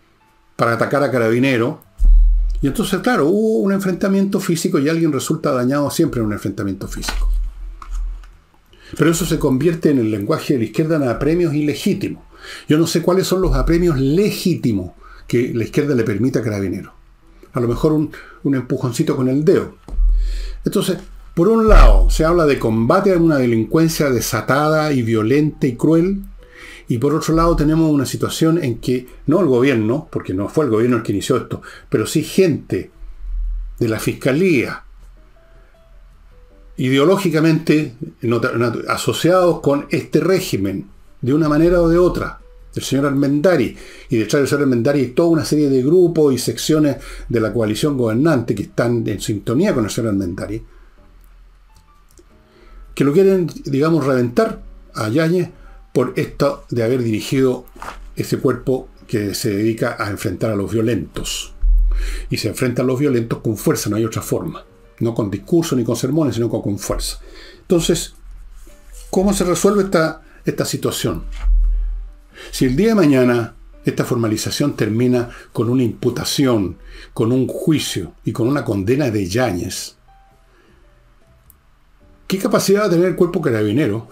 para atacar a carabineros. Y entonces, claro, hubo un enfrentamiento físico y alguien resulta dañado siempre en un enfrentamiento físico. Pero eso se convierte en el lenguaje de la izquierda en apremios ilegítimos. Yo no sé cuáles son los apremios legítimos que la izquierda le permite a carabineros. A lo mejor un empujoncito con el dedo. Entonces, por un lado, se habla de combate a una delincuencia desatada y violenta y cruel. Y por otro lado tenemos una situación en que, no el gobierno, porque no fue el gobierno el que inició esto, pero sí gente de la fiscalía, ideológicamente asociados con este régimen, de una manera o de otra, del señor Armendari. Y detrás del señor Armendari hay toda una serie de grupos y secciones de la coalición gobernante que están en sintonía con el señor Armendari, que lo quieren, digamos, reventar a Yáñez por esto de haber dirigido ese cuerpo que se dedica a enfrentar a los violentos. Y se enfrentan a los violentos con fuerza, no hay otra forma. No con discurso ni con sermones, sino con fuerza. Entonces, ¿cómo se resuelve esta situación? Si el día de mañana esta formalización termina con una imputación, con un juicio y con una condena de Yáñez, ¿qué capacidad va a tener el cuerpo carabinero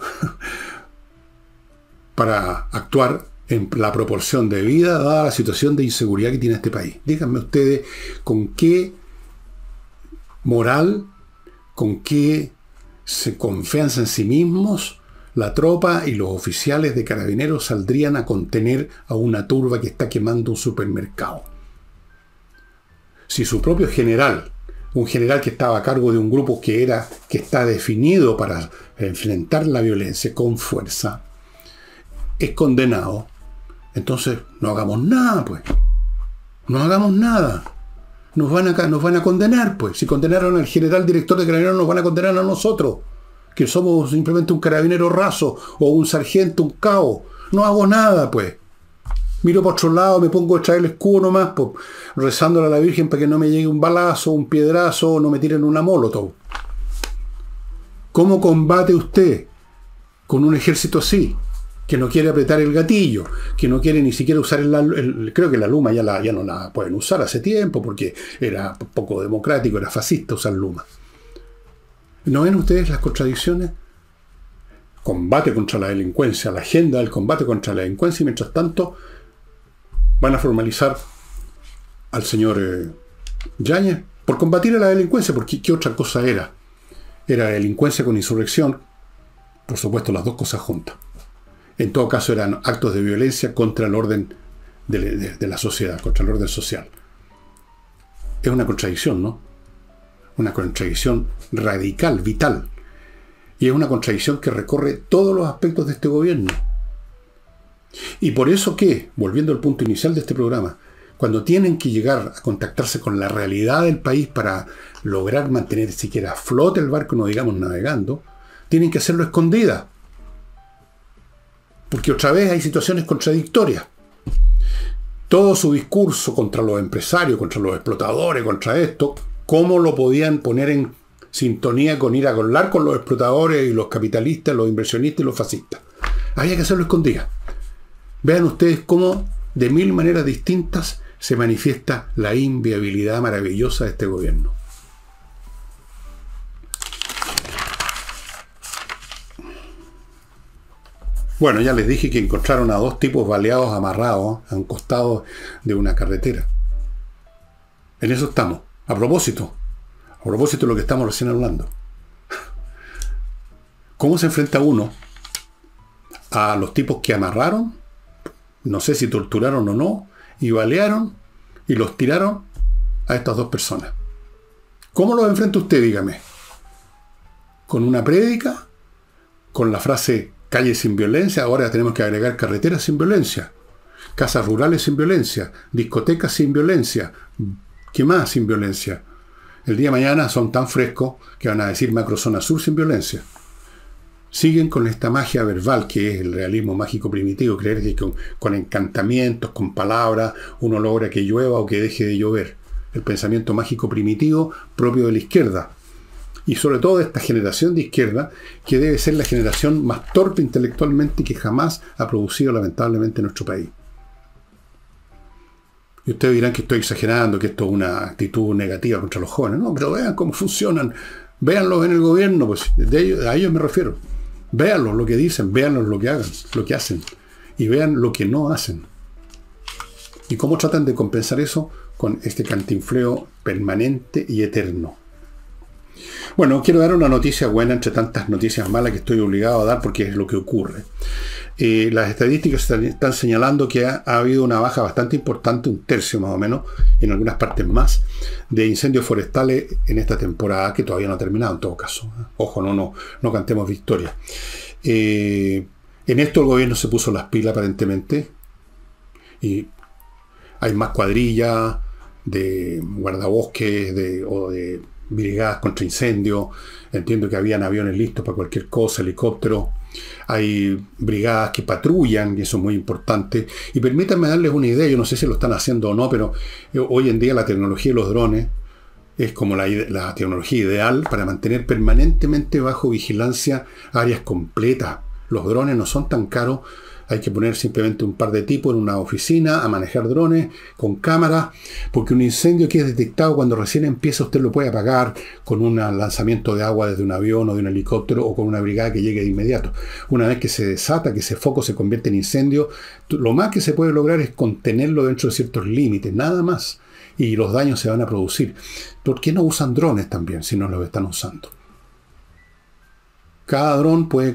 para actuar en la proporción debida dada la situación de inseguridad que tiene este país? Díganme ustedes con qué moral, con qué confianza en sí mismos la tropa y los oficiales de carabineros saldrían a contener a una turba que está quemando un supermercado. Si su propio general, un general que estaba a cargo de un grupo que está definido para enfrentar la violencia con fuerza, es condenado, entonces no hagamos nada, pues. No hagamos nada. Nos van a condenar, pues. Si condenaron al general director de carabineros, nos van a condenar a nosotros, que somos simplemente un carabinero raso, o un sargento, un cabo. No hago nada, pues. Miro para otro lado, me pongo a traer el escudo nomás, pues, rezándole a la Virgen para que no me llegue un balazo, un piedrazo, o no me tiren una molotov. ¿Cómo combate usted con un ejército así? Que no quiere apretar el gatillo, que no quiere ni siquiera usar creo que la Luma ya no la pueden usar hace tiempo, porque era poco democrático, era fascista usar Luma. ¿No ven ustedes las contradicciones? Combate contra la delincuencia, la agenda del combate contra la delincuencia, y mientras tanto van a formalizar al señor Yáñez por combatir a la delincuencia, porque ¿qué otra cosa era? Era delincuencia con insurrección, por supuesto las dos cosas juntas. En todo caso eran actos de violencia contra el orden de la sociedad, contra el orden social. Es una contradicción, ¿no? Una contradicción radical, vital. Y es una contradicción que recorre todos los aspectos de este gobierno. Y por eso que, volviendo al punto inicial de este programa, cuando tienen que llegar a contactarse con la realidad del país para lograr mantener siquiera a flote el barco, no digamos navegando, tienen que hacerlo escondida. Porque otra vez hay situaciones contradictorias. Todo su discurso contra los empresarios, contra los explotadores, contra esto, ¿cómo lo podían poner en sintonía con ir a hablar con los explotadores y los capitalistas, los inversionistas y los fascistas? Había que hacerlo escondida. Vean ustedes cómo de mil maneras distintas se manifiesta la inviabilidad maravillosa de este gobierno. Bueno, ya les dije que encontraron a dos tipos baleados, amarrados a un costado de una carretera. En eso estamos. A propósito de lo que estamos recién hablando. ¿Cómo se enfrenta uno a los tipos que amarraron, no sé si torturaron o no, y balearon y los tiraron a estas dos personas? ¿Cómo los enfrenta usted, dígame? ¿Con una prédica? ¿Con la frase calle sin violencia? Ahora tenemos que agregar carreteras sin violencia, casas rurales sin violencia, discotecas sin violencia. ¿Qué más sin violencia? El día de mañana son tan frescos que van a decir macrozona sur sin violencia. Siguen con esta magia verbal que es el realismo mágico primitivo, creer que con encantamientos, con palabras, uno logra que llueva o que deje de llover. El pensamiento mágico primitivo propio de la izquierda. Y sobre todo de esta generación de izquierda, que debe ser la generación más torpe intelectualmente que jamás ha producido lamentablemente nuestro país. Y ustedes dirán que estoy exagerando, que esto es una actitud negativa contra los jóvenes. No, pero vean cómo funcionan. Véanlos en el gobierno, pues a ellos me refiero. Véanlos lo que dicen, véanlos lo que hagan, lo que hacen. Y vean lo que no hacen. Y cómo tratan de compensar eso con este cantinfleo permanente y eterno. Bueno, quiero dar una noticia buena entre tantas noticias malas que estoy obligado a dar porque es lo que ocurre. Las estadísticas están señalando que ha habido una baja bastante importante, un tercio más o menos, en algunas partes más, de incendios forestales en esta temporada, que todavía no ha terminado en todo caso. Ojo, no cantemos victoria. En esto el gobierno se puso las pilas aparentemente, y hay más cuadrillas de guardabosques o de brigadas contra incendios. Entiendo que habían aviones listos para cualquier cosa, helicópteros. Hay brigadas que patrullan, y eso es muy importante. Y permítanme darles una idea, yo no sé si lo están haciendo o no, pero hoy en día la tecnología de los drones es como la tecnología ideal para mantener permanentemente bajo vigilancia áreas completas. Los drones no son tan caros. Hay que poner simplemente un par de tipos en una oficina a manejar drones con cámaras, porque un incendio que es detectado cuando recién empieza usted lo puede apagar con un lanzamiento de agua desde un avión o de un helicóptero o con una brigada que llegue de inmediato. Una vez que se desata, que ese foco se convierte en incendio, lo más que se puede lograr es contenerlo dentro de ciertos límites, nada más. Y los daños se van a producir. ¿Por qué no usan drones también si no los están usando? Cada dron puede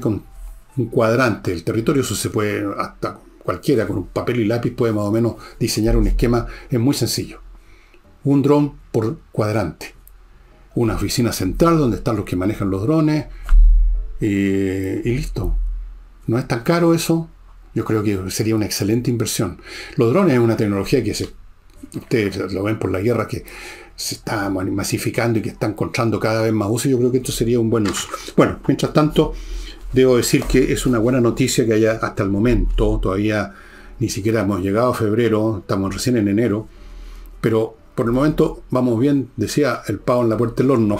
un cuadrante. El territorio, eso se puede, hasta cualquiera con un papel y lápiz puede más o menos diseñar un esquema. Es muy sencillo. Un dron por cuadrante. Una oficina central donde están los que manejan los drones. Y listo. No es tan caro eso. Yo creo que sería una excelente inversión. Los drones es una tecnología que ustedes lo ven por la guerra, que se está masificando y que está encontrando cada vez más uso. Yo creo que esto sería un buen uso. Bueno, mientras tanto, debo decir que es una buena noticia que haya hasta el momento, todavía ni siquiera hemos llegado a febrero, estamos recién en enero, pero por el momento vamos bien, decía el pavo en la puerta del horno.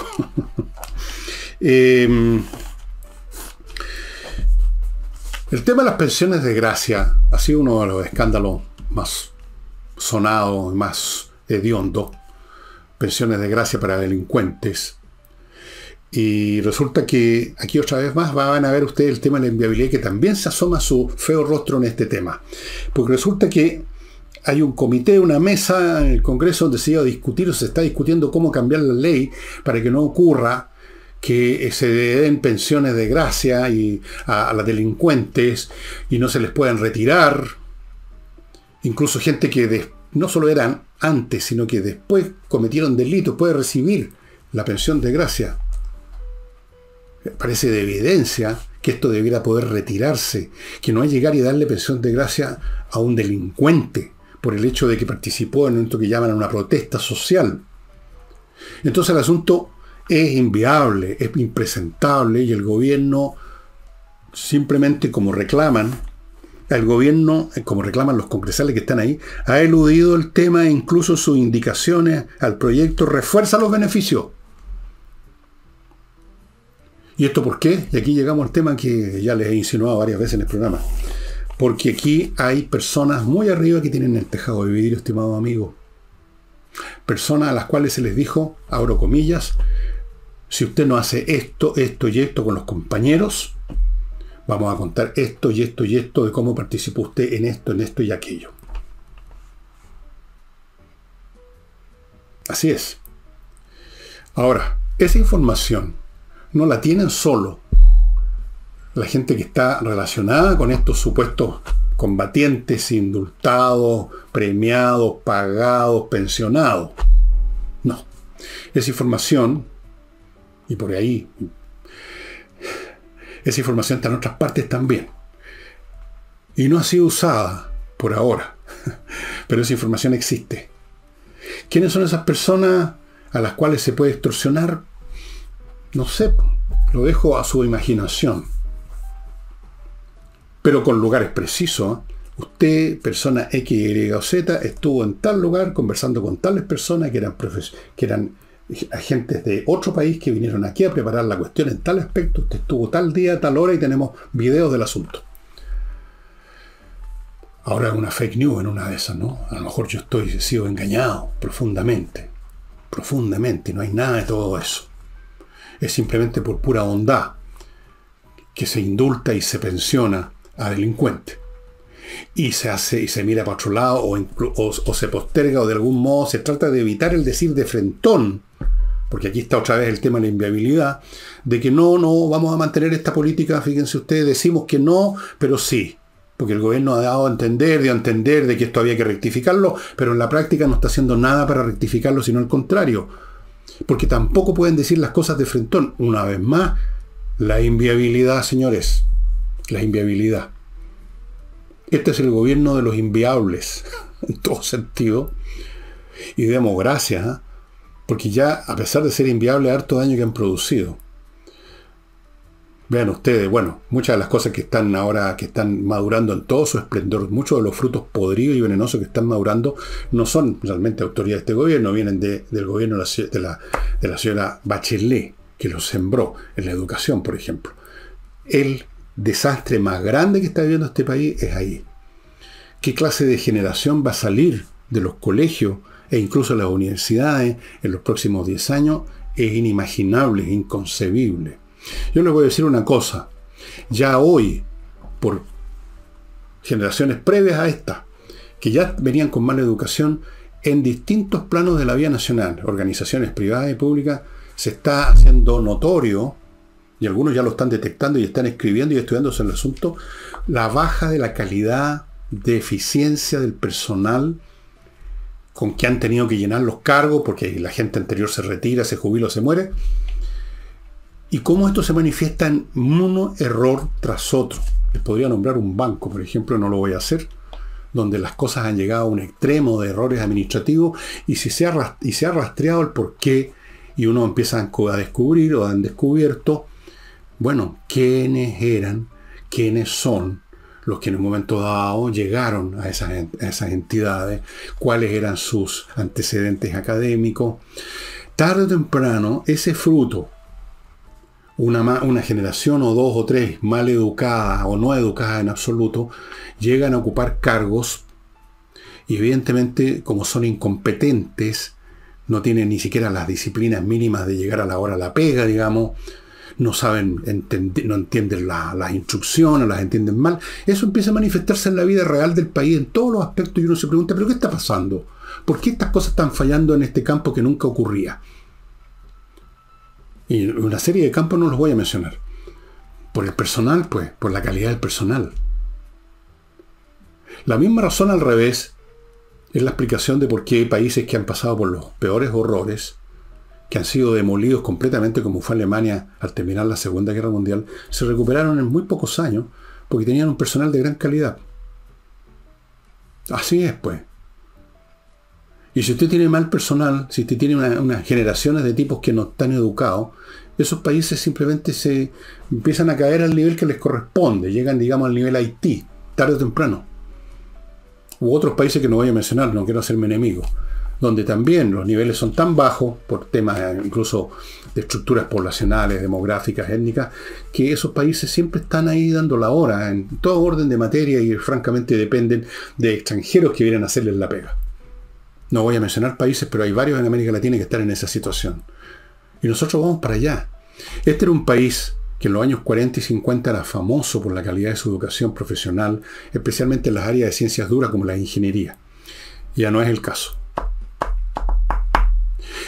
El tema de las pensiones de gracia ha sido uno de los escándalos más sonados, más hediondos. Pensiones de gracia para delincuentes. Y resulta que aquí otra vez más van a ver ustedes el tema de la inviabilidad, que también se asoma su feo rostro en este tema. Porque resulta que hay un comité, una mesa en el Congreso donde se iba a discutir o se está discutiendo cómo cambiar la ley para que no ocurra que se den pensiones de gracia a los delincuentes y no se les puedan retirar. Incluso gente que no solo eran antes, sino que después cometieron delitos, puede recibir la pensión de gracia. Parece de evidencia que esto debiera poder retirarse, que no es llegar y darle pensión de gracia a un delincuente por el hecho de que participó en esto que llaman una protesta social. Entonces el asunto es inviable, es impresentable, y el gobierno, simplemente como reclaman, el gobierno, como reclaman los congresales que están ahí, ha eludido el tema e incluso sus indicaciones al proyecto refuerza los beneficios. ¿Y esto por qué? Y aquí llegamos al tema que ya les he insinuado varias veces en el programa. Porque aquí hay personas muy arriba que tienen el tejado de vidrio, estimado amigo. Personas a las cuales se les dijo, abro comillas, si usted no hace esto, esto y esto con los compañeros, vamos a contar esto y esto y esto de cómo participó usted en esto y aquello. Así es. Ahora, esa información no la tienen solo la gente que está relacionada con estos supuestos combatientes indultados, premiados, pagados, pensionados. No. Esa información, y por ahí, esa información está en otras partes también. Y no ha sido usada por ahora. Pero esa información existe. ¿Quiénes son esas personas a las cuales se puede extorsionar? No sé, lo dejo a su imaginación. Pero con lugares precisos. Usted, persona X, Y o Z, estuvo en tal lugar conversando con tales personas que eran agentes de otro país que vinieron aquí a preparar la cuestión en tal aspecto. Usted estuvo tal día, tal hora y tenemos videos del asunto. Ahora es una fake news en una de esas, ¿no? A lo mejor yo he sido engañado profundamente. Profundamente. No hay nada de todo eso. Es simplemente por pura bondad que se indulta y se pensiona a delincuentes. Y se hace y se mira para otro lado o se posterga o de algún modo se trata de evitar el decir de frentón, porque aquí está otra vez el tema de la inviabilidad, de que no vamos a mantener esta política, fíjense ustedes, decimos que no, pero sí, porque el gobierno ha dado a entender, de que esto había que rectificarlo, pero en la práctica no está haciendo nada para rectificarlo, sino al contrario, porque tampoco pueden decir las cosas de frentón. Una vez más, la inviabilidad, señores, la inviabilidad. Este es el gobierno de los inviables, en todo sentido. Y demos gracias, ¿eh? Porque ya, a pesar de ser inviables, harto daño que han producido. Vean ustedes, bueno, muchas de las cosas que están ahora, que están madurando en todo su esplendor, muchos de los frutos podridos y venenosos que están madurando, no son realmente autoridad de este gobierno, vienen del gobierno de la señora Bachelet, que los sembró en la educación, por ejemplo. El desastre más grande que está viviendo este país es ahí. ¿Qué clase de generación va a salir de los colegios e incluso de las universidades en los próximos 10 años? Es inimaginable, es inconcebible. Yo les voy a decir una cosa. Ya hoy, por generaciones previas a esta, que ya venían con mala educación, en distintos planos de la vida nacional, organizaciones privadas y públicas, se está haciendo notorio y algunos ya lo están detectando y están escribiendo y estudiándose el asunto, la baja de la calidad de eficiencia del personal con que han tenido que llenar los cargos, porque la gente anterior se retira, se jubila o se muere, y cómo esto se manifiesta en uno error tras otro. Les podría nombrar un banco, por ejemplo, no lo voy a hacer, donde las cosas han llegado a un extremo de errores administrativos y se ha rastreado el porqué, y uno empieza a descubrir o han descubierto, bueno, quiénes son los que en un momento dado llegaron a esas entidades, cuáles eran sus antecedentes académicos. Tarde o temprano, ese fruto, una generación o dos o tres mal educadas o no educadas en absoluto, llegan a ocupar cargos y evidentemente, como son incompetentes, no tienen ni siquiera las disciplinas mínimas de llegar a la hora a la pega, digamos, no entienden las instrucciones, las entienden mal. Eso empieza a manifestarse en la vida real del país en todos los aspectos y uno se pregunta, ¿pero qué está pasando? ¿Por qué estas cosas están fallando en este campo que nunca ocurría? Y una serie de campos no los voy a mencionar. Por el personal, pues, por la calidad del personal. La misma razón al revés es la explicación de por qué países que han pasado por los peores horrores, que han sido demolidos completamente, como fue Alemania al terminar la Segunda Guerra Mundial, se recuperaron en muy pocos años porque tenían un personal de gran calidad. Así es, pues. Y si usted tiene mal personal, si usted tiene unas generaciones de tipos que no están educados, esos países simplemente se empiezan a caer al nivel que les corresponde, llegan, digamos, al nivel Haití, tarde o temprano. U otros países que no voy a mencionar, no quiero hacerme enemigo, donde también los niveles son tan bajos, por temas incluso de estructuras poblacionales, demográficas, étnicas, que esos países siempre están ahí dando la hora, en todo orden de materia, y francamente dependen de extranjeros que vienen a hacerles la pega. No voy a mencionar países, pero hay varios en América Latina que están en esa situación. Y nosotros vamos para allá. Este era un país que en los años 40 y 50 era famoso por la calidad de su educación profesional, especialmente en las áreas de ciencias duras como la ingeniería. Ya no es el caso.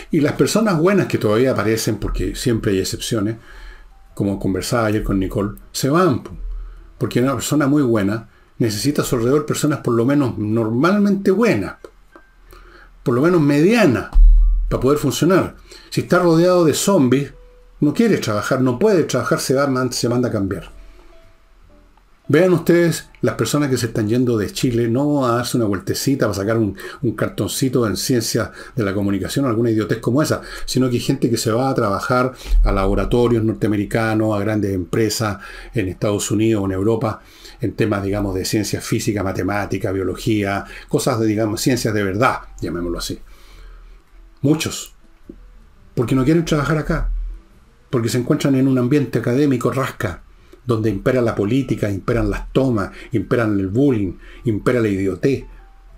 Y las personas buenas que todavía aparecen, porque siempre hay excepciones, como conversaba ayer con Nicole, se van. Porque una persona muy buena necesita a su alrededor personas por lo menos normalmente buenas, por lo menos medianas, para poder funcionar. Si está rodeado de zombies, no quiere trabajar, no puede trabajar, se manda a cambiar. Vean ustedes las personas que se están yendo de Chile, no a darse una vueltecita para sacar un cartoncito en ciencias de la comunicación o alguna idiotez como esa, sino que hay gente que se va a trabajar a laboratorios norteamericanos, a grandes empresas en Estados Unidos o en Europa, en temas, digamos, de ciencias física, matemática, biología, cosas de, digamos, ciencias de verdad, llamémoslo así. Muchos. Porque no quieren trabajar acá. Porque se encuentran en un ambiente académico rasca, donde impera la política, imperan las tomas, imperan el bullying, impera la idiotez,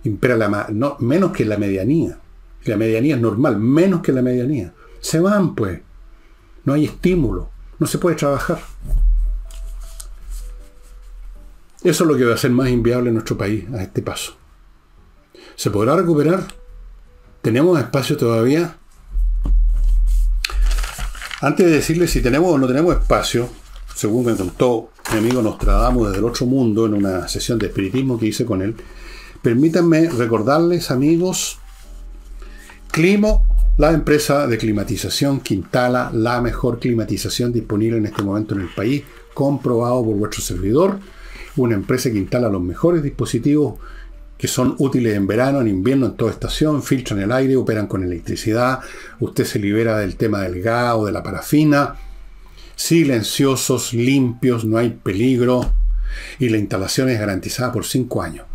impera menos que la medianía. La medianía es normal, menos que la medianía. Se van, pues. No hay estímulo. No se puede trabajar. Eso es lo que va a hacer más inviable nuestro país a este paso. ¿Se podrá recuperar? ¿Tenemos espacio todavía? Antes de decirles si tenemos o no tenemos espacio, según me contó mi amigo Nostradamus desde el otro mundo en una sesión de espiritismo que hice con él, permítanme recordarles, amigos, Climo, la empresa de climatización que instala la mejor climatización disponible en este momento en el país, comprobado por vuestro servidor, una empresa que instala los mejores dispositivos que son útiles en verano, en invierno, en toda estación, filtran el aire, operan con electricidad, usted se libera del tema del gas o de la parafina, silenciosos, limpios, no hay peligro, y la instalación es garantizada por 5 años.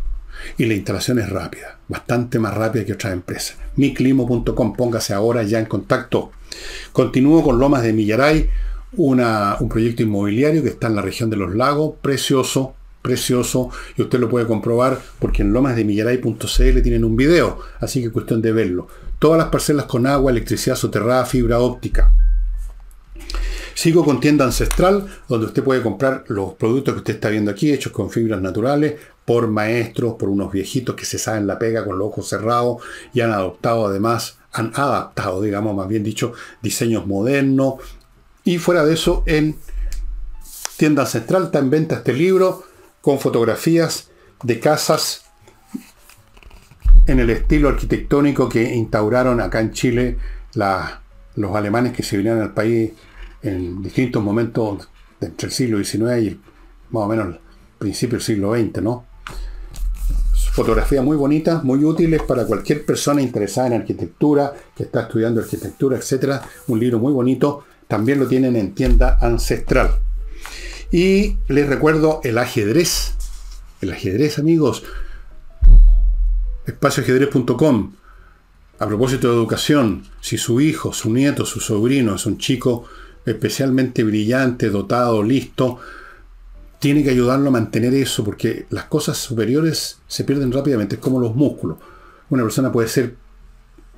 Y la instalación es rápida, bastante más rápida que otras empresas. miclimo.com, póngase ahora ya en contacto. Continúo con Lomas de Millaray, un proyecto inmobiliario que está en la región de Los Lagos, precioso, y usted lo puede comprobar porque en lomasdemillaray.cl tienen un video, así que es cuestión de verlo. Todas las parcelas con agua, electricidad soterrada, fibra óptica. Sigo con Tienda Ancestral, donde usted puede comprar los productos que usted está viendo aquí, hechos con fibras naturales, por maestros, por unos viejitos que se saben la pega con los ojos cerrados y han adaptado, digamos, más bien dicho, diseños modernos, Y fuera de eso, en Tienda Ancestral está en venta este libro con fotografías de casas en el estilo arquitectónico que instauraron acá en Chile los alemanes que se vinieron al país en distintos momentos entre el siglo XIX y más o menos el principio del siglo XX, ¿no? Fotografías muy bonitas, muy útiles para cualquier persona interesada en arquitectura, que está estudiando arquitectura, etc. Un libro muy bonito. También lo tienen en Tienda Ancestral. Y les recuerdo el ajedrez. El ajedrez, amigos. Espacioajedrez.com. A propósito de educación, si su hijo, su nieto, su sobrino es un chico especialmente brillante, dotado, listo, tiene que ayudarlo a mantener eso, porque las cosas superiores se pierden rápidamente. Es como los músculos. Una persona puede ser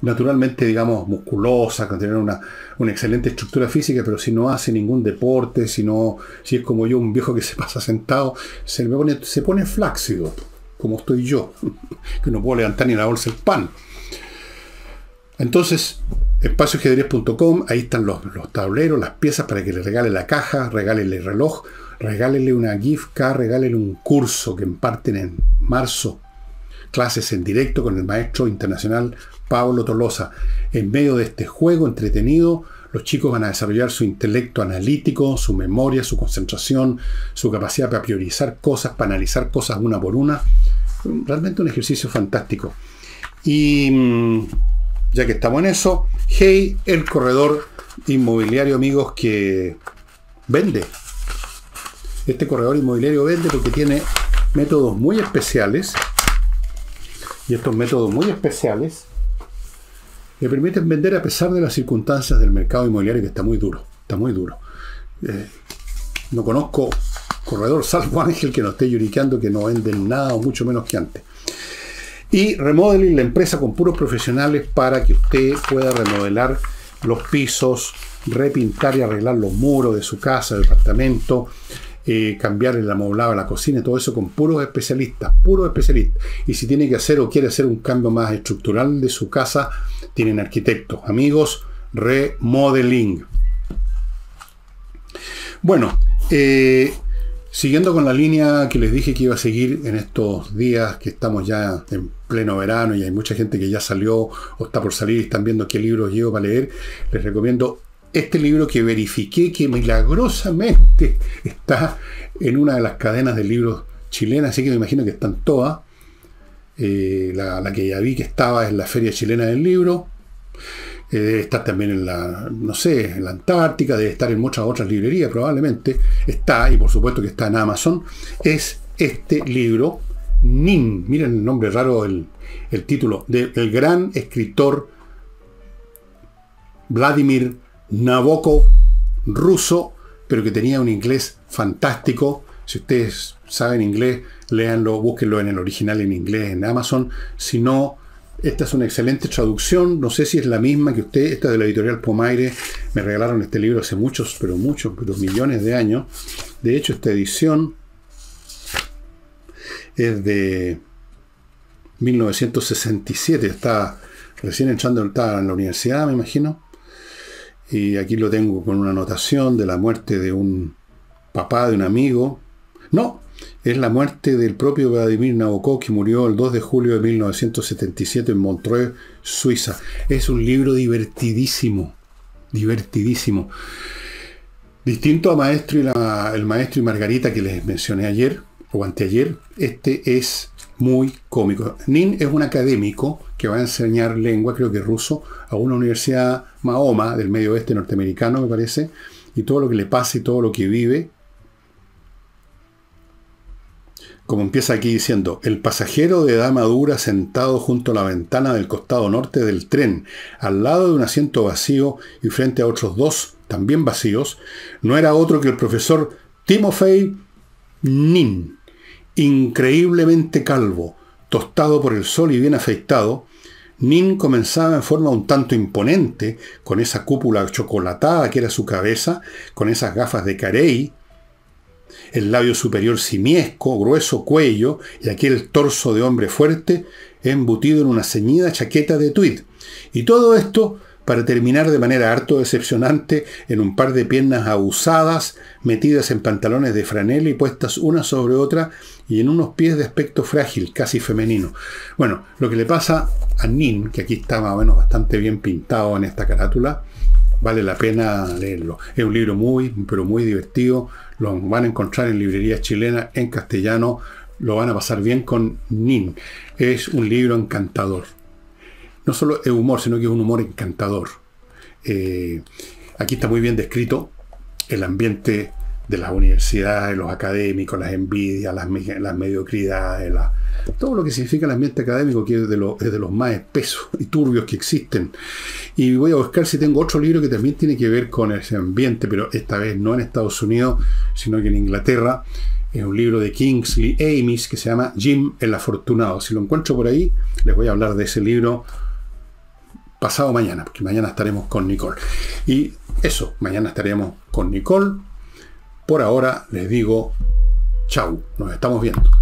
naturalmente, digamos, musculosa, con tener una excelente estructura física, pero si no hace ningún deporte, si es como yo, un viejo que se pasa sentado, se pone flácido, como estoy yo, que no puedo levantar ni la bolsa del pan. Entonces, espacioajedrez.com, ahí están los tableros, las piezas para que le regale la caja, regálele el reloj, regálele una gift card, regálele un curso que imparten en marzo, clases en directo con el maestro internacional Pablo Tolosa. En medio de este juego entretenido, los chicos van a desarrollar su intelecto analítico, su memoria, su concentración, su capacidad para priorizar cosas, para analizar cosas una por una. Realmente un ejercicio fantástico. Y ya que estamos en eso, Hey, el corredor inmobiliario, amigos, que vende. Este corredor inmobiliario vende porque tiene métodos muy especiales. Y estos métodos muy especiales le permiten vender a pesar de las circunstancias del mercado inmobiliario, que está muy duro. Está muy duro. No conozco corredor, salvo Ángel, que no esté lloriqueando que no venden nada o mucho menos que antes. Y Remodeling, la empresa con puros profesionales para que usted pueda remodelar los pisos, repintar y arreglar los muros de su casa, del departamento, cambiar el amoblado de la cocina, todo eso con puros especialistas. Y si tiene que hacer o quiere hacer un cambio más estructural de su casa, tienen arquitectos. Amigos, Remodeling. Bueno, siguiendo con la línea que les dije que iba a seguir en estos días que estamos ya en pleno verano y hay mucha gente que ya salió o está por salir y están viendo qué libros llevo para leer, les recomiendo este libro que verifiqué que milagrosamente está en una de las cadenas de libros chilenas, así que me imagino que están todas. La que ya vi que estaba en la Feria Chilena del Libro. Debe estar también en en la Antártica, debe estar en muchas otras librerías probablemente. Está, y por supuesto que está en Amazon. Es este libro, Nin, miren el nombre raro, el título, del gran escritor Vladimir Nabokov, ruso, pero que tenía un inglés fantástico. Si ustedes saben inglés, léanlo, búsquenlo en el original en inglés en Amazon. Si no, esta es una excelente traducción. No sé si es la misma que usted. Esta de la editorial Pomaire. Me regalaron este libro hace muchos, pero millones de años. De hecho, esta edición es de 1967. Está recién entrando, estaba en la universidad, me imagino. Y aquí lo tengo con una anotación de la muerte de un papá de un amigo. No, es la muerte del propio Vladimir Nabokov, que murió el 2 de julio de 1977 en Montreux, Suiza. Es un libro divertidísimo, divertidísimo. Distinto a El Maestro y Margarita que les mencioné ayer o anteayer, este es muy cómico. Nin es un académico que va a enseñar lengua, creo que ruso, a una universidad Mahoma del medio oeste norteamericano, me parece, y todo lo que le pasa y todo lo que vive. Como empieza aquí diciendo, el pasajero de edad madura sentado junto a la ventana del costado norte del tren, al lado de un asiento vacío y frente a otros dos, también vacíos, no era otro que el profesor Timofey Nin, increíblemente calvo, tostado por el sol y bien afeitado. Nin comenzaba en forma un tanto imponente, con esa cúpula chocolatada que era su cabeza, con esas gafas de carey, el labio superior simiesco, grueso cuello y aquel torso de hombre fuerte embutido en una ceñida chaqueta de tweed. Y todo esto para terminar de manera harto decepcionante en un par de piernas abusadas, metidas en pantalones de franela y puestas una sobre otra, y en unos pies de aspecto frágil, casi femenino. Bueno, lo que le pasa a Nin, que aquí está más o menos bastante bien pintado en esta carátula, vale la pena leerlo. Es un libro pero muy divertido. Lo van a encontrar en librerías chilenas en castellano. Lo van a pasar bien con Nin. Es un libro encantador. No solo es humor, sino que es un humor encantador. Aquí está muy bien descrito el ambiente de las universidades, los académicos, las envidias, las mediocridades, todo lo que significa el ambiente académico, que es de los más espesos y turbios que existen. Y voy a buscar si tengo otro libro que también tiene que ver con ese ambiente, pero esta vez no en Estados Unidos, sino que en Inglaterra. Es un libro de Kingsley Amis que se llama Jim el Afortunado. Si lo encuentro por ahí, les voy a hablar de ese libro pasado mañana, porque mañana estaremos con Nicole. Y eso, mañana estaremos con Nicole. Por ahora les digo chau, nos estamos viendo.